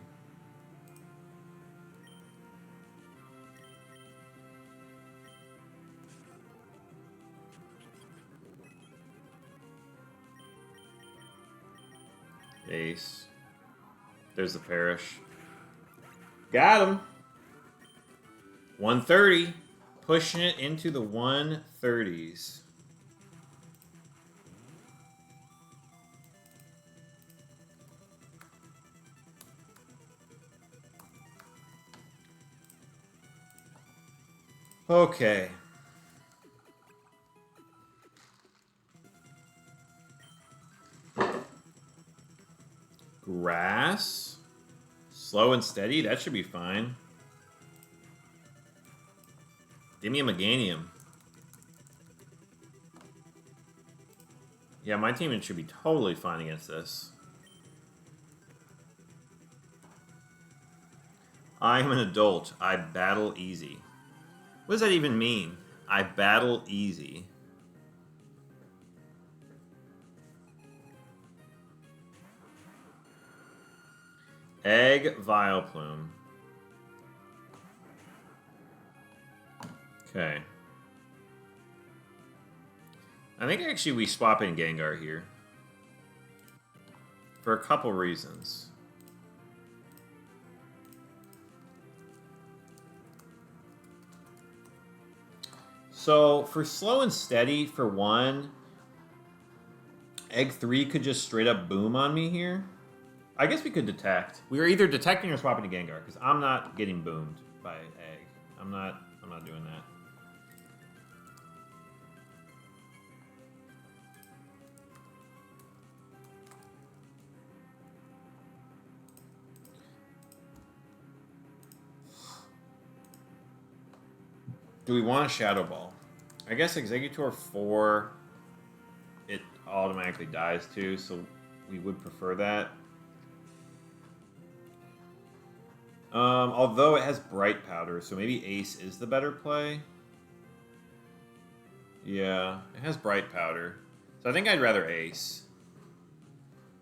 Ace. There's the Parish. Got him! 130. Pushing it into the 130s. Okay. Grass. Slow and steady. That should be fine. Give me a Meganium. Yeah, my team should be totally fine against this. I am an adult. I battle easy. What does that even mean? I battle easy. Egg Vileplume. Okay. I think actually we swap in Gengar here. For a couple reasons. So, for slow and steady, for one, Egg 3 could just straight up boom on me here. I guess we could detect. We were either detecting or swapping to Gengar, because I'm not getting boomed by Egg. I'm not doing that. Do we want a Shadow Ball? I guess Exeggutor 4, it automatically dies too, so we would prefer that. Although it has Bright Powder, so maybe Ace is the better play. Yeah, it has Bright Powder. So I think I'd rather Ace.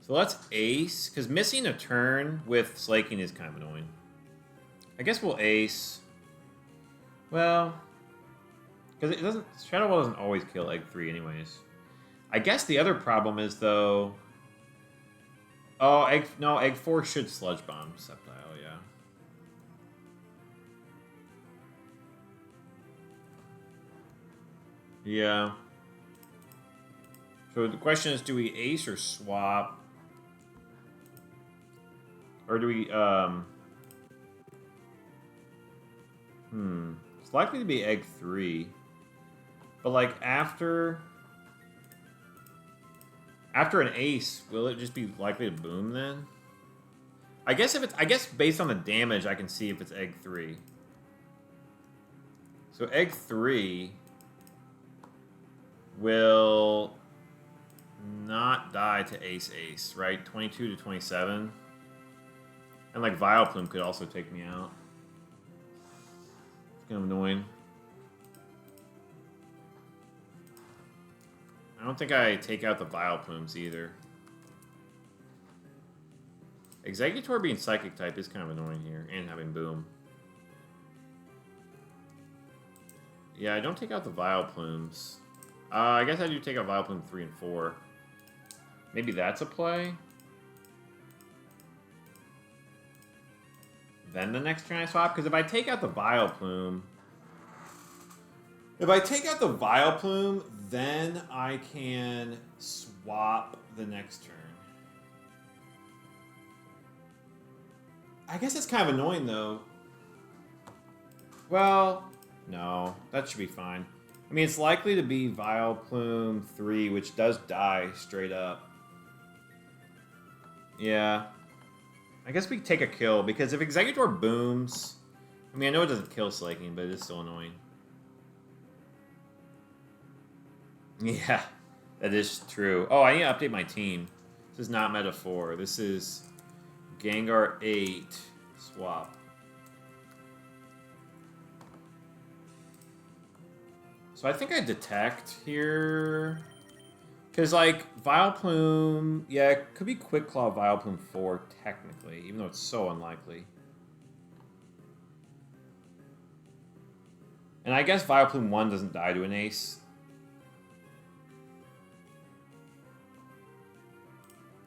So let's Ace, because missing a turn with Slaking is kind of annoying. I guess we'll ace. Well, because it doesn't. Shadow Ball doesn't always kill egg 3 anyways. I guess the other problem is though. Oh, egg 4 should sludge bomb Sceptile, yeah. Yeah. So the question is, do we ace or swap? Or do we, It's likely to be egg 3. But, like, after an ace, will it just be likely to boom then? I guess based on the damage, I can see if it's egg 3. So egg 3 will not die to ace, right? 22 to 27. And like Vileplume could also take me out. It's kind of annoying. I don't think I take out the Vileplumes either. Executor being Psychic type is kind of annoying here, and having Boom. Yeah, I don't take out the Vileplumes. I guess I do take out Vileplume 3 and 4. Maybe that's a play? Then the next turn I swap? Because if I take out the Vileplume... then I can swap the next turn. I guess it's kind of annoying, though. Well, no. That should be fine. I mean, it's likely to be Vileplume 3, which does die straight up. Yeah. I guess we take a kill, because if Executor booms... I mean, I know it doesn't kill Slaking, but it is still annoying. Yeah, that is true. Oh, I need to update my team. This is not Meta 4. This is Gengar 8 swap. So I think I detect here. Because, like, Vileplume... Yeah, it could be Quick Claw Vileplume 4, technically, even though it's so unlikely. And I guess Vileplume 1 doesn't die to an ace.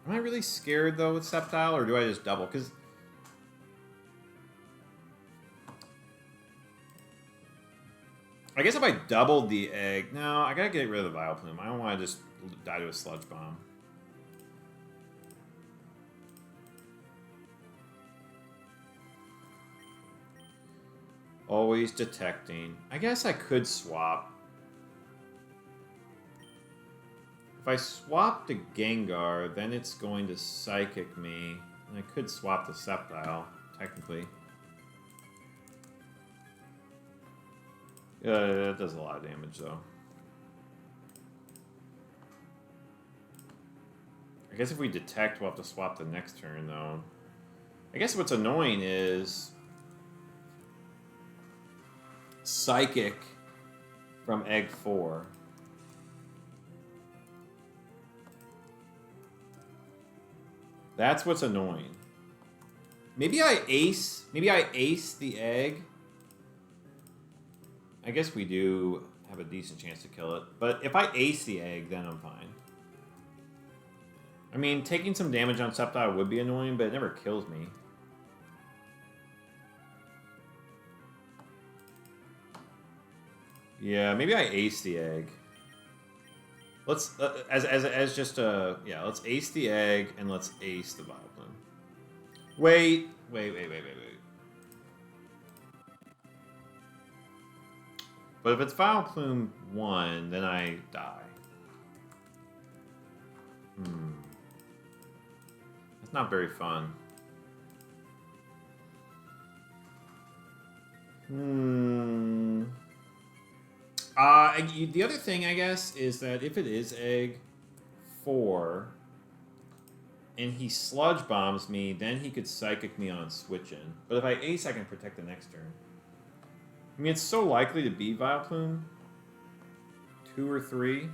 Am I really scared, though, with Sceptile, or do I just double? Because... I guess if I doubled the egg... No, I gotta get rid of the Vileplume. I don't want to just die to a Sludge Bomb. Always detecting. I guess I could swap. If I swap to Gengar, then it's going to Psychic me. And I could swap to Sceptile, technically. That does a lot of damage, though. I guess if we detect, we'll have to swap the next turn, though. I guess what's annoying is... Psychic from Egg 4. That's what's annoying. Maybe I ace the egg. I guess we do have a decent chance to kill it. But if I ace the egg, then I'm fine. I mean, taking some damage on Sceptile would be annoying, but it never kills me. Yeah, maybe I ace the egg. Let's as just a let's ace the egg and let's ace the Vileplume. Wait. But if it's Vileplume 1, then I die. That's not very fun. The other thing, I guess, is that if it is Egg 4, and he Sludge Bombs me, then he could Psychic me on switch in. But if I ace, I can protect the next turn. I mean, it's so likely to be Vileplume 2 or 3.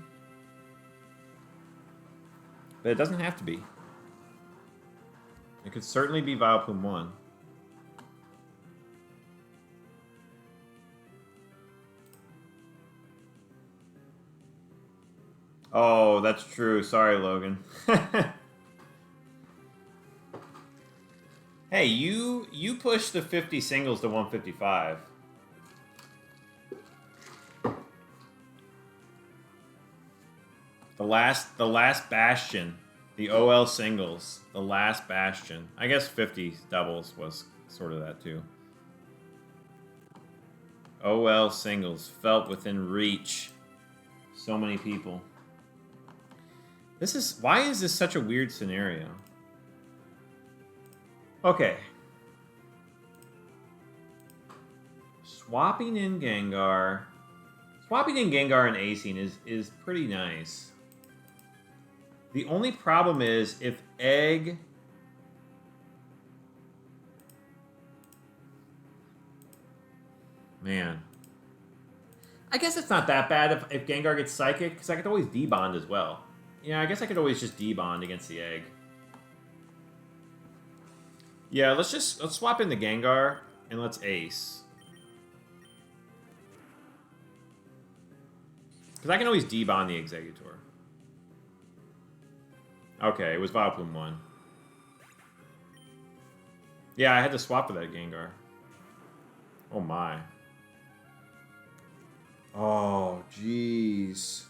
But it doesn't have to be. It could certainly be Vileplume 1. Oh, that's true. Sorry, Logan. Hey, you pushed the 50 singles to 155. The last bastion. The OL singles. The last bastion. I guess 50 doubles was sort of that too. OL singles felt within reach. So many people. Why is this such a weird scenario? Okay. Swapping in Gengar. Swapping in Gengar and acing is pretty nice. The only problem is if Egg... Man. I guess it's not that bad if Gengar gets Psychic, because I could always D-Bond as well. Yeah, I guess I could always just D-Bond against the Egg. Yeah, let's swap in the Gengar, and let's Ace. Because I can always D-Bond the Exeggutor. Okay, it was Vileplume 1. Yeah, I had to swap for that Gengar. Oh my. Oh, jeez.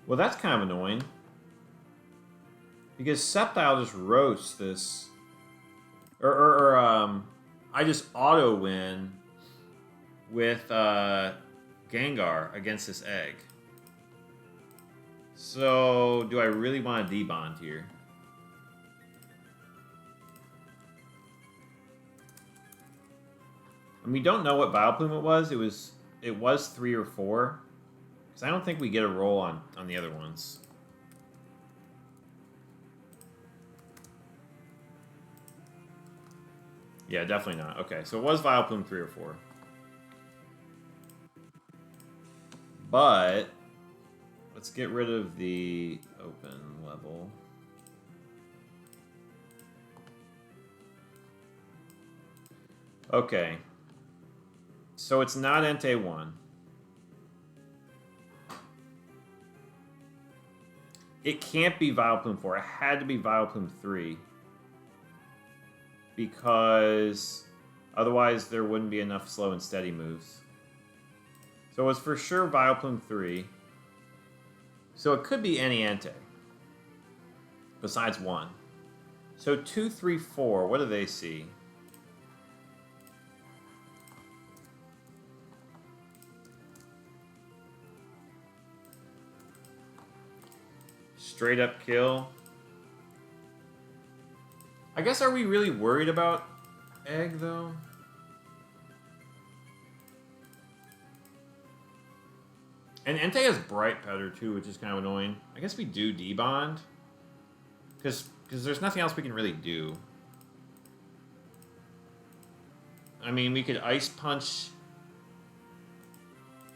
Well, that's kind of annoying. Because Sceptile just roasts this. I just auto-win with Gengar against this Egg. So, do I really want to D-Bond here? And we don't know what Vileplume it was. It was 3 or 4. Because I don't think we get a roll on the other ones. Yeah, definitely not. Okay, so it was Vileplume 3 or 4. But let's get rid of the open level. Okay. So it's not Entei 1. It can't be Vileplume 4. It had to be Vileplume 3. Because otherwise there wouldn't be enough slow and steady moves. So it was for sure Vileplume 3. So it could be any Entei. Besides 1. So 2, 3, 4. What do they see? Straight up kill. I guess, are we really worried about Egg, though? And Entei has Bright Powder, too, which is kind of annoying. I guess we do D-Bond. Because there's nothing else we can really do. I mean, we could Ice Punch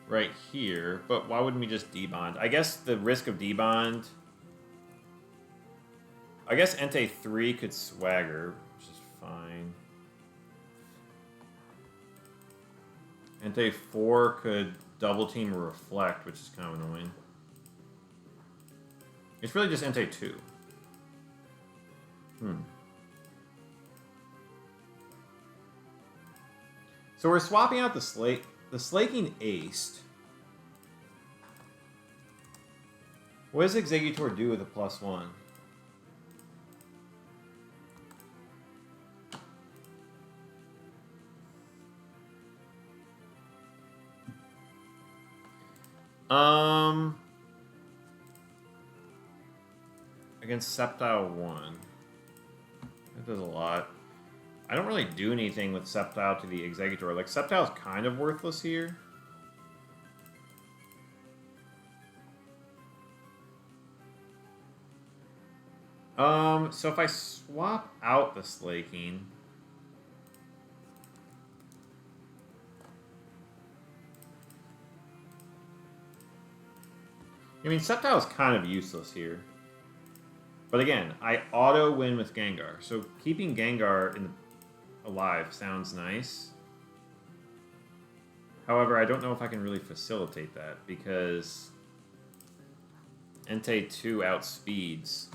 right here, but why wouldn't we just D-Bond? I guess the risk of D-Bond... I guess Entei 3 could Swagger, which is fine. Entei 4 could Double Team or Reflect, which is kind of annoying. It's really just Entei 2. So we're swapping out the Slake. The Slaking aced. What does Exeggutor do with a +1? Against Sceptile 1. That does a lot. I don't really do anything with Sceptile to the Exeggutor. Like, Sceptile's kind of worthless here. So if I swap out the Slaking... I mean, Sceptile is kind of useless here. But again, I auto-win with Gengar. So keeping Gengar alive sounds nice. However, I don't know if I can really facilitate that because Entei 2 outspeeds.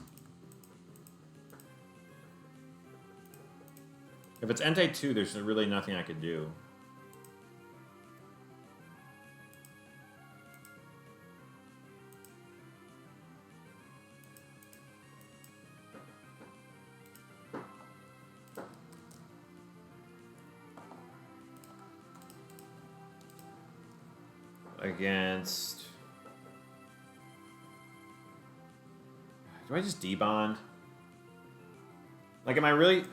If it's Entei 2, there's really nothing I could do. Against... Do I just debond? Like, am I really...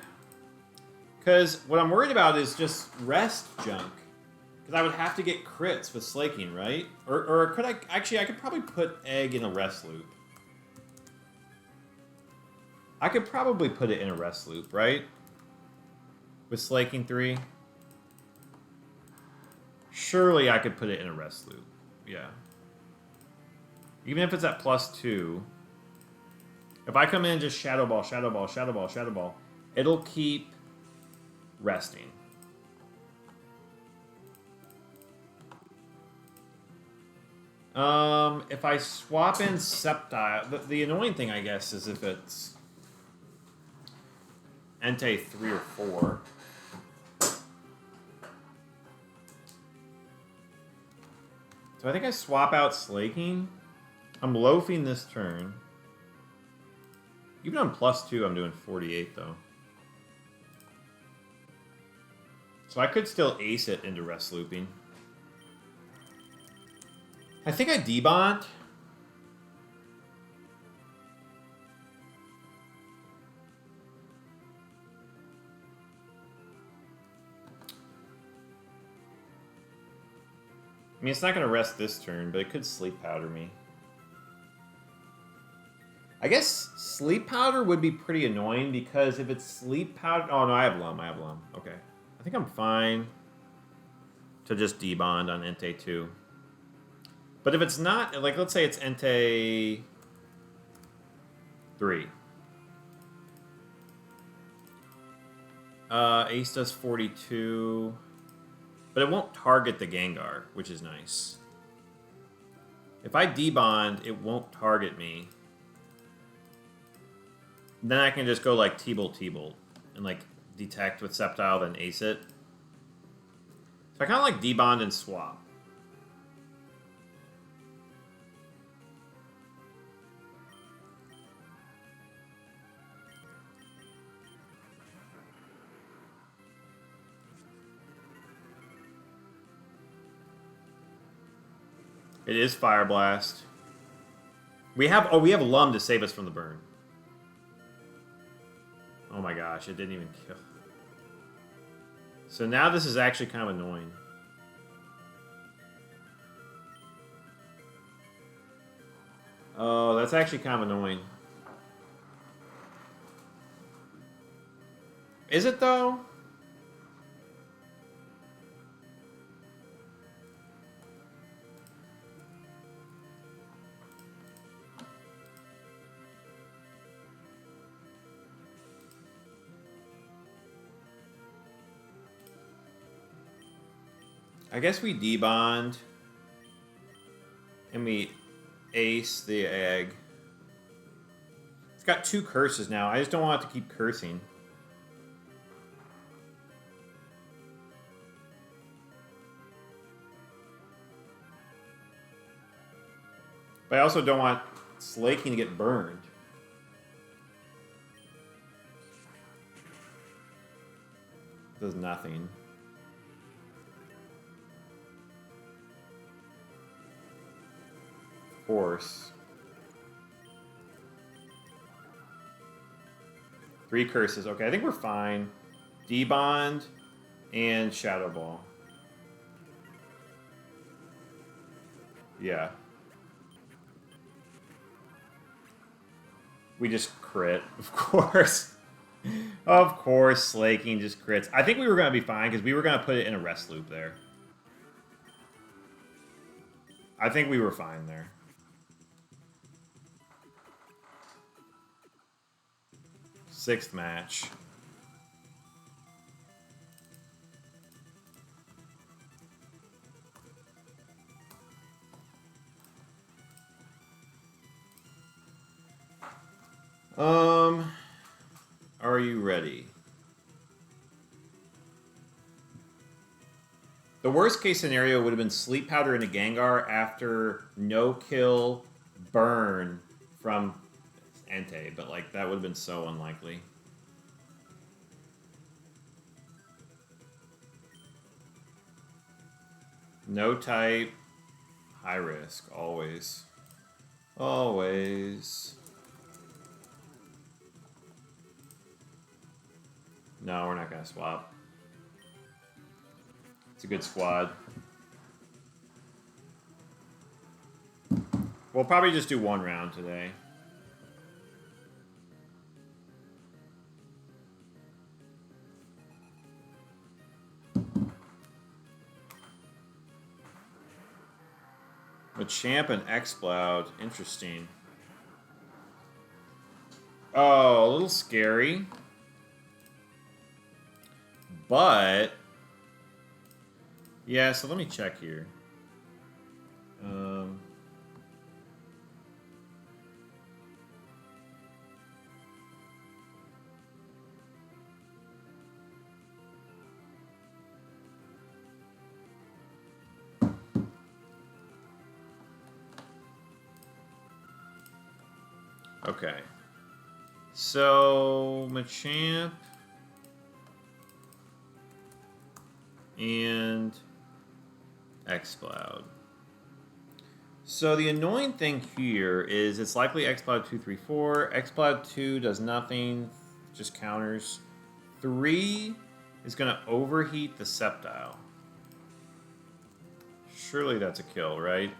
Because what I'm worried about is just rest junk. Because I would have to get crits with slaking, right? Or could I... Actually, I could probably put egg in a rest loop. I could probably put it in a rest loop, right? With slaking 3. Surely I could put it in a rest loop. Yeah. Even if it's at +2. If I come in and just Shadow Ball, Shadow Ball, Shadow Ball, Shadow Ball, it'll keep resting. If I swap in Sceptile, the annoying thing, I guess, is if it's Entei 3 or 4. So I think I swap out Slaking. I'm loafing this turn. Even on +2, I'm doing 48, though. So I could still ace it into rest looping. I think I debond. I mean, it's not going to rest this turn, but it could Sleep Powder me. I guess Sleep Powder would be pretty annoying because if it's Sleep Powder... Oh, no, I have Lum. I have Lum. Okay. I think I'm fine to just debond on Entei 2. But if it's not... Like, let's say it's Entei 3. Ace does 42... But it won't target the Gengar, which is nice. If I debond, it won't target me. Then I can just go like T-Bolt, and like detect with Sceptile, then ace it. So I kind of like debond and swap. It is Fire Blast. We have Lum to save us from the burn. Oh my gosh, it didn't even kill. So now this is actually kind of annoying. Oh, that's actually kind of annoying. Is it though? I guess we debond. And we ace the egg. It's got 2 curses now. I just don't want it to keep cursing. But I also don't want Slaking to get burned. Does nothing. Force. 3 curses. Okay, I think we're fine. Debond and Shadow Ball. Yeah. We just crit, of course. Of course, Slaking just crits. I think we were going to be fine because we were going to put it in a rest loop there. I think we were fine there. Sixth match. Are you ready? The worst case scenario would have been Sleep Powder into Gengar after no kill burn from Entei, but like that would have been so unlikely. No type, high risk, always. Always. No, we're not gonna swap. It's a good squad. We'll probably just do one round today. Machamp and Exploud. Interesting. Oh, a little scary. But... yeah, so let me check here. Okay. So, Machamp and Exploud. So the annoying thing here is it's likely Exploud 2, 3, 4. Exploud 2 does nothing, just counters. 3 is going to overheat the Sceptile. Surely that's a kill, right?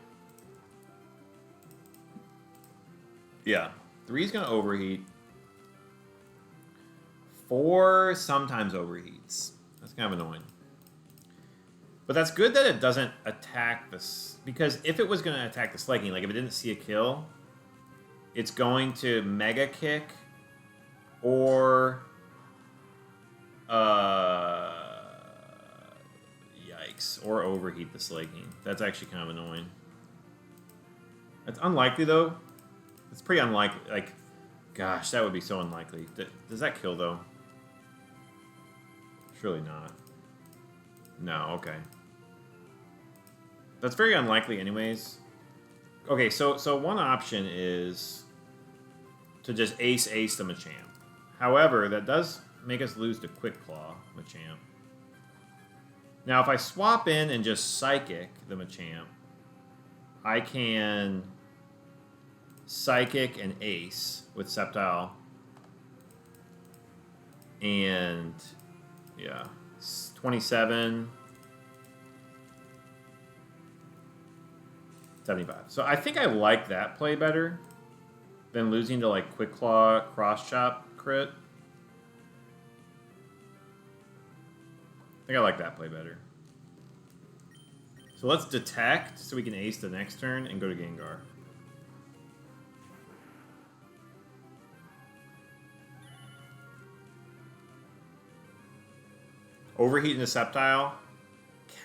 Yeah. 3 is going to overheat. 4 sometimes overheats. That's kind of annoying. But that's good that it doesn't attack this, because if it was going to attack the Slaking, like if it didn't see a kill, it's going to Mega Kick or yikes, or overheat the Slaking. That's actually kind of annoying. That's unlikely though. It's pretty unlikely. Like, gosh, that would be so unlikely. Does that kill though? Surely not. No, okay. That's very unlikely anyways. Okay, so one option is to just ace the Machamp. However, that does make us lose to Quick Claw Machamp. Now, if I swap in and just Psychic the Machamp, I can Psychic and ace with Sceptile. And, yeah, 27... 75. So I think I like that play better than losing to like Quick Claw Cross Chop crit. I think I like that play better. So let's detect so we can ace the next turn and go to Gengar. Overheat in the Sceptile.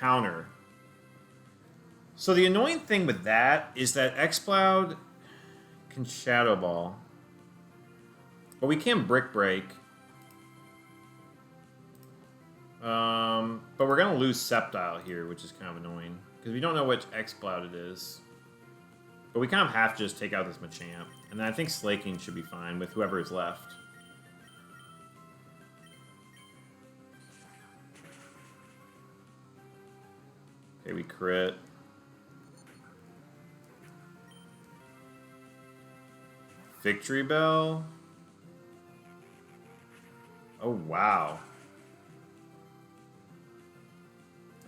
Counter. So the annoying thing with that is that Exploud can Shadow Ball. But we can Brick Break. But we're going to lose Sceptile here, which is kind of annoying. Because we don't know which Exploud it is. But we kind of have to just take out this Machamp. And then I think Slaking should be fine with whoever is left. Okay, we crit. Victory Bell. Oh, wow.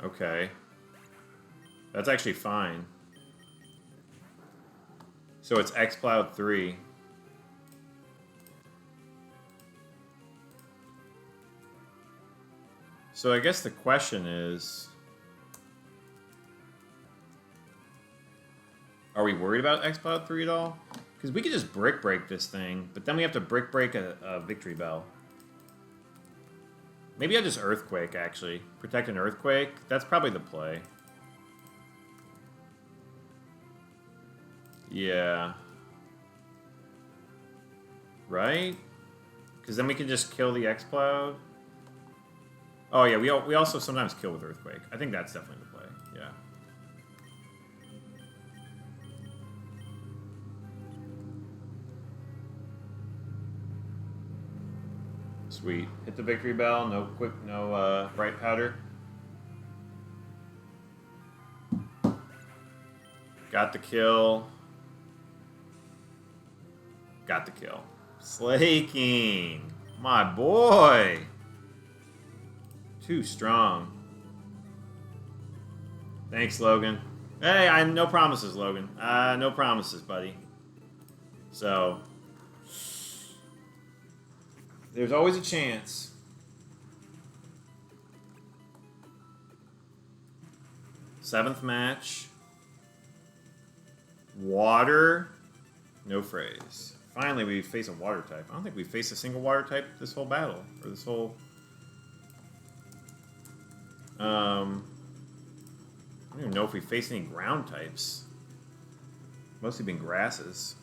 Okay. That's actually fine. So it's Exploud 3. So I guess the question is... are we worried about Exploud 3 at all? Because we could just Brick Break this thing, but then we have to Brick Break a Victory Bell. Maybe I just Earthquake, actually. Protect an Earthquake? That's probably the play. Yeah. right? Because then we can just kill the X-Cloud. Oh yeah, we also sometimes kill with Earthquake. I think that's definitely the play. Yeah. Sweet. Hit the victory bell. No bright powder. Got the kill. Got the kill. Slaking. My boy. Too strong. Thanks, Logan. Hey, no promises, Logan. No promises, buddy. So, there's always a chance. Seventh match. Water. No phrase. Finally, we face a water type. I don't think we faced a single water type this whole battle. Or this whole... I don't even know if we faced any ground types. Mostly been grasses.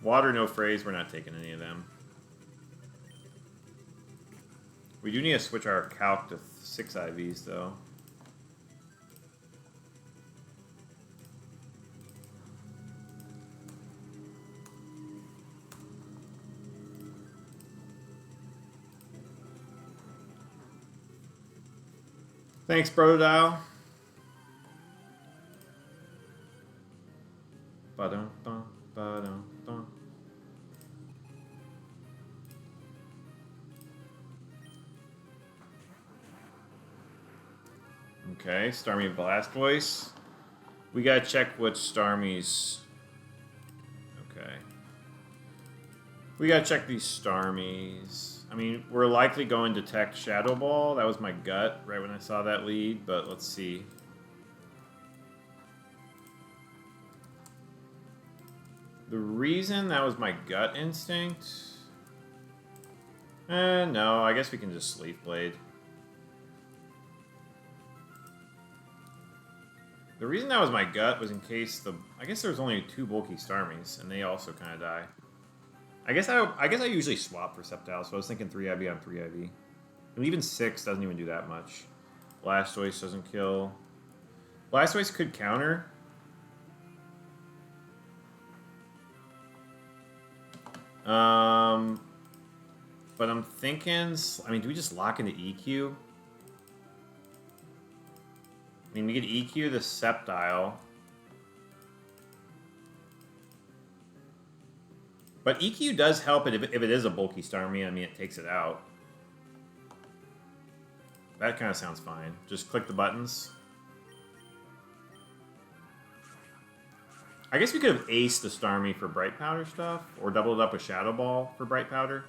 Water, no phrase. We're not taking any of them. We do need to switch our calc to 6 IVs, though. Thanks, Brotodial. Ba-dum-bum, ba-dum-bum. Okay, Starmie Blastoise. We gotta check which Starmies. Okay. We gotta check these Starmies. I mean, we're likely going to tech Shadow Ball. That was my gut right when I saw that lead, but let's see. The reason that was my gut instinct... no, I guess we can just Leaf Blade. The reason that was my gut was in case the... I guess there was only 2 bulky Starmies, and they also kind of die. I guess I usually swap for Sceptile, so I was thinking 3 IV on 3 IV. And even 6 doesn't even do that much. Blastoise doesn't kill. Blastoise could counter. But I'm thinking... I mean, do we just lock into EQ? I mean, we could EQ the Sceptile. But EQ does help it if it is a bulky Starmie. I mean, it takes it out. That kind of sounds fine. Just click the buttons. I guess we could have aced the Starmie for Bright Powder stuff, or doubled up with Shadow Ball for Bright Powder.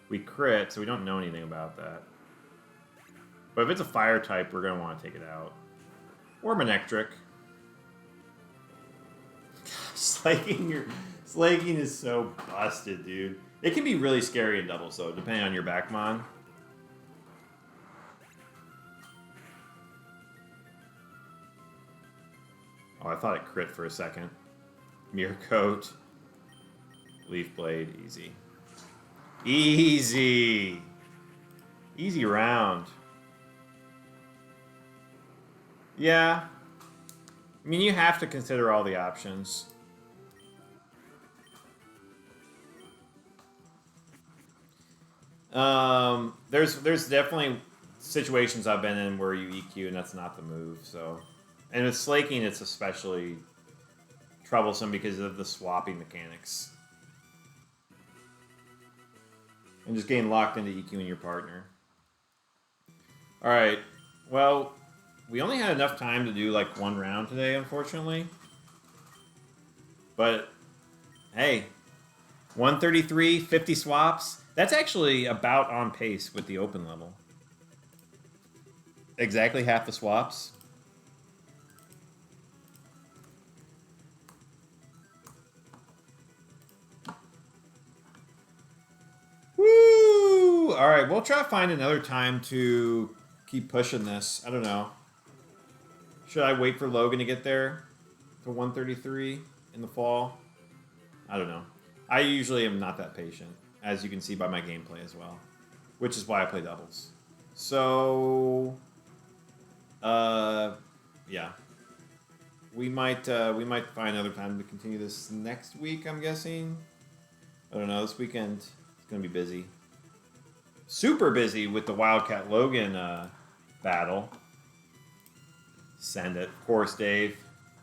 We crit, so we don't know anything about that. But if it's a fire type, we're going to want to take it out. Or Manectric. Slaking is so busted, dude. It can be really scary in doubles, though, depending on your backmon. Oh, I thought it crit for a second. Mirror Coat. Leaf Blade, easy. Easy! Easy round. Yeah. I mean, you have to consider all the options. There's definitely situations I've been in where you EQ and that's not the move, so... And with Slaking, it's especially troublesome because of the swapping mechanics. And just getting locked into EQing your partner. Alright, well, we only had enough time to do like 1 round today, unfortunately. But, hey, 133, 50 swaps. That's actually about on pace with the open level. Exactly half the swaps. Woo! Alright, we'll try to find another time to keep pushing this. I don't know. Should I wait for Logan to get there to 133 in the fall? I don't know. I usually am not that patient, as you can see by my gameplay as well, which is why I play doubles. So, yeah, we might find another time to continue this next week. I'm guessing. I don't know. This weekend it's gonna be busy. Super busy with the Wildcat Logan battle. Send it, of course, Dave.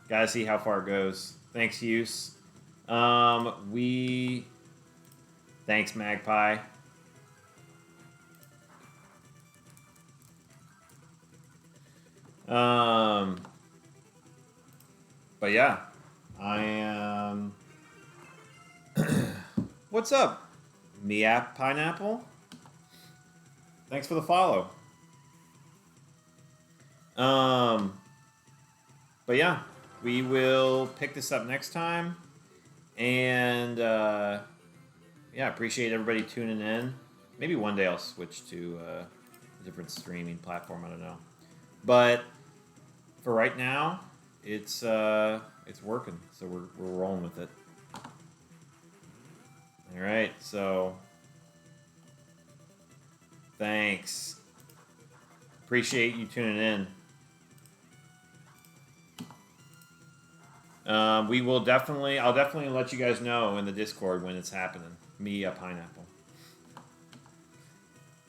Gotta see how far it goes. Thanks, Hughes. Thanks, Magpie. But yeah, I am. What's up, Miap Pineapple? Thanks for the follow. But yeah, we will pick this up next time, and yeah, appreciate everybody tuning in. Maybe one day I'll switch to a different streaming platform. I don't know, but for right now, it's working, so we're rolling with it. All right, so thanks. Appreciate you tuning in. We will definitely, I'll definitely let you guys know in the Discord when it's happening. Me, a pineapple.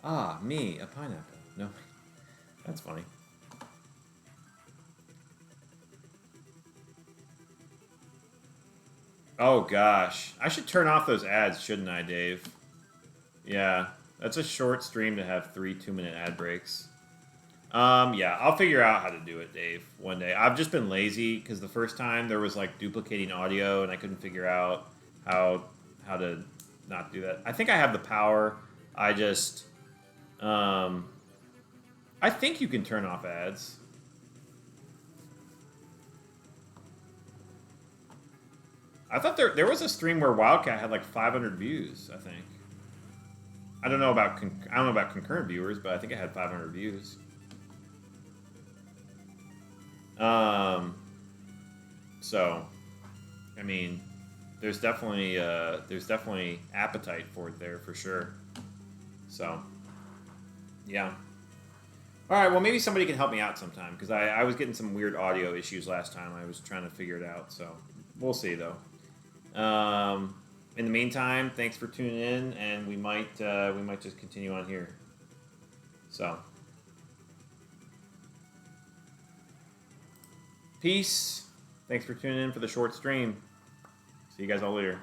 Ah, me, a pineapple. No, that's funny. Oh gosh, I should turn off those ads, shouldn't I, Dave? Yeah, that's a short stream to have 3 2-minute ad breaks. Yeah, I'll figure out how to do it, Dave, one day. I've just been lazy because the first time there was like duplicating audio and I couldn't figure out how to not do that. I think I have the power. I just I think you can turn off ads. I thought there was a stream where Wildcat had like 500 views, I think. I don't know about concurrent viewers, but I think it had 500 views. So, I mean, there's definitely appetite for it there for sure. So, yeah. All right, well, maybe somebody can help me out sometime because I was getting some weird audio issues last time. I was trying to figure it out, so we'll see though. In the meantime, thanks for tuning in, and we might just continue on here. So, peace. Thanks for tuning in for the short stream. See you guys all later.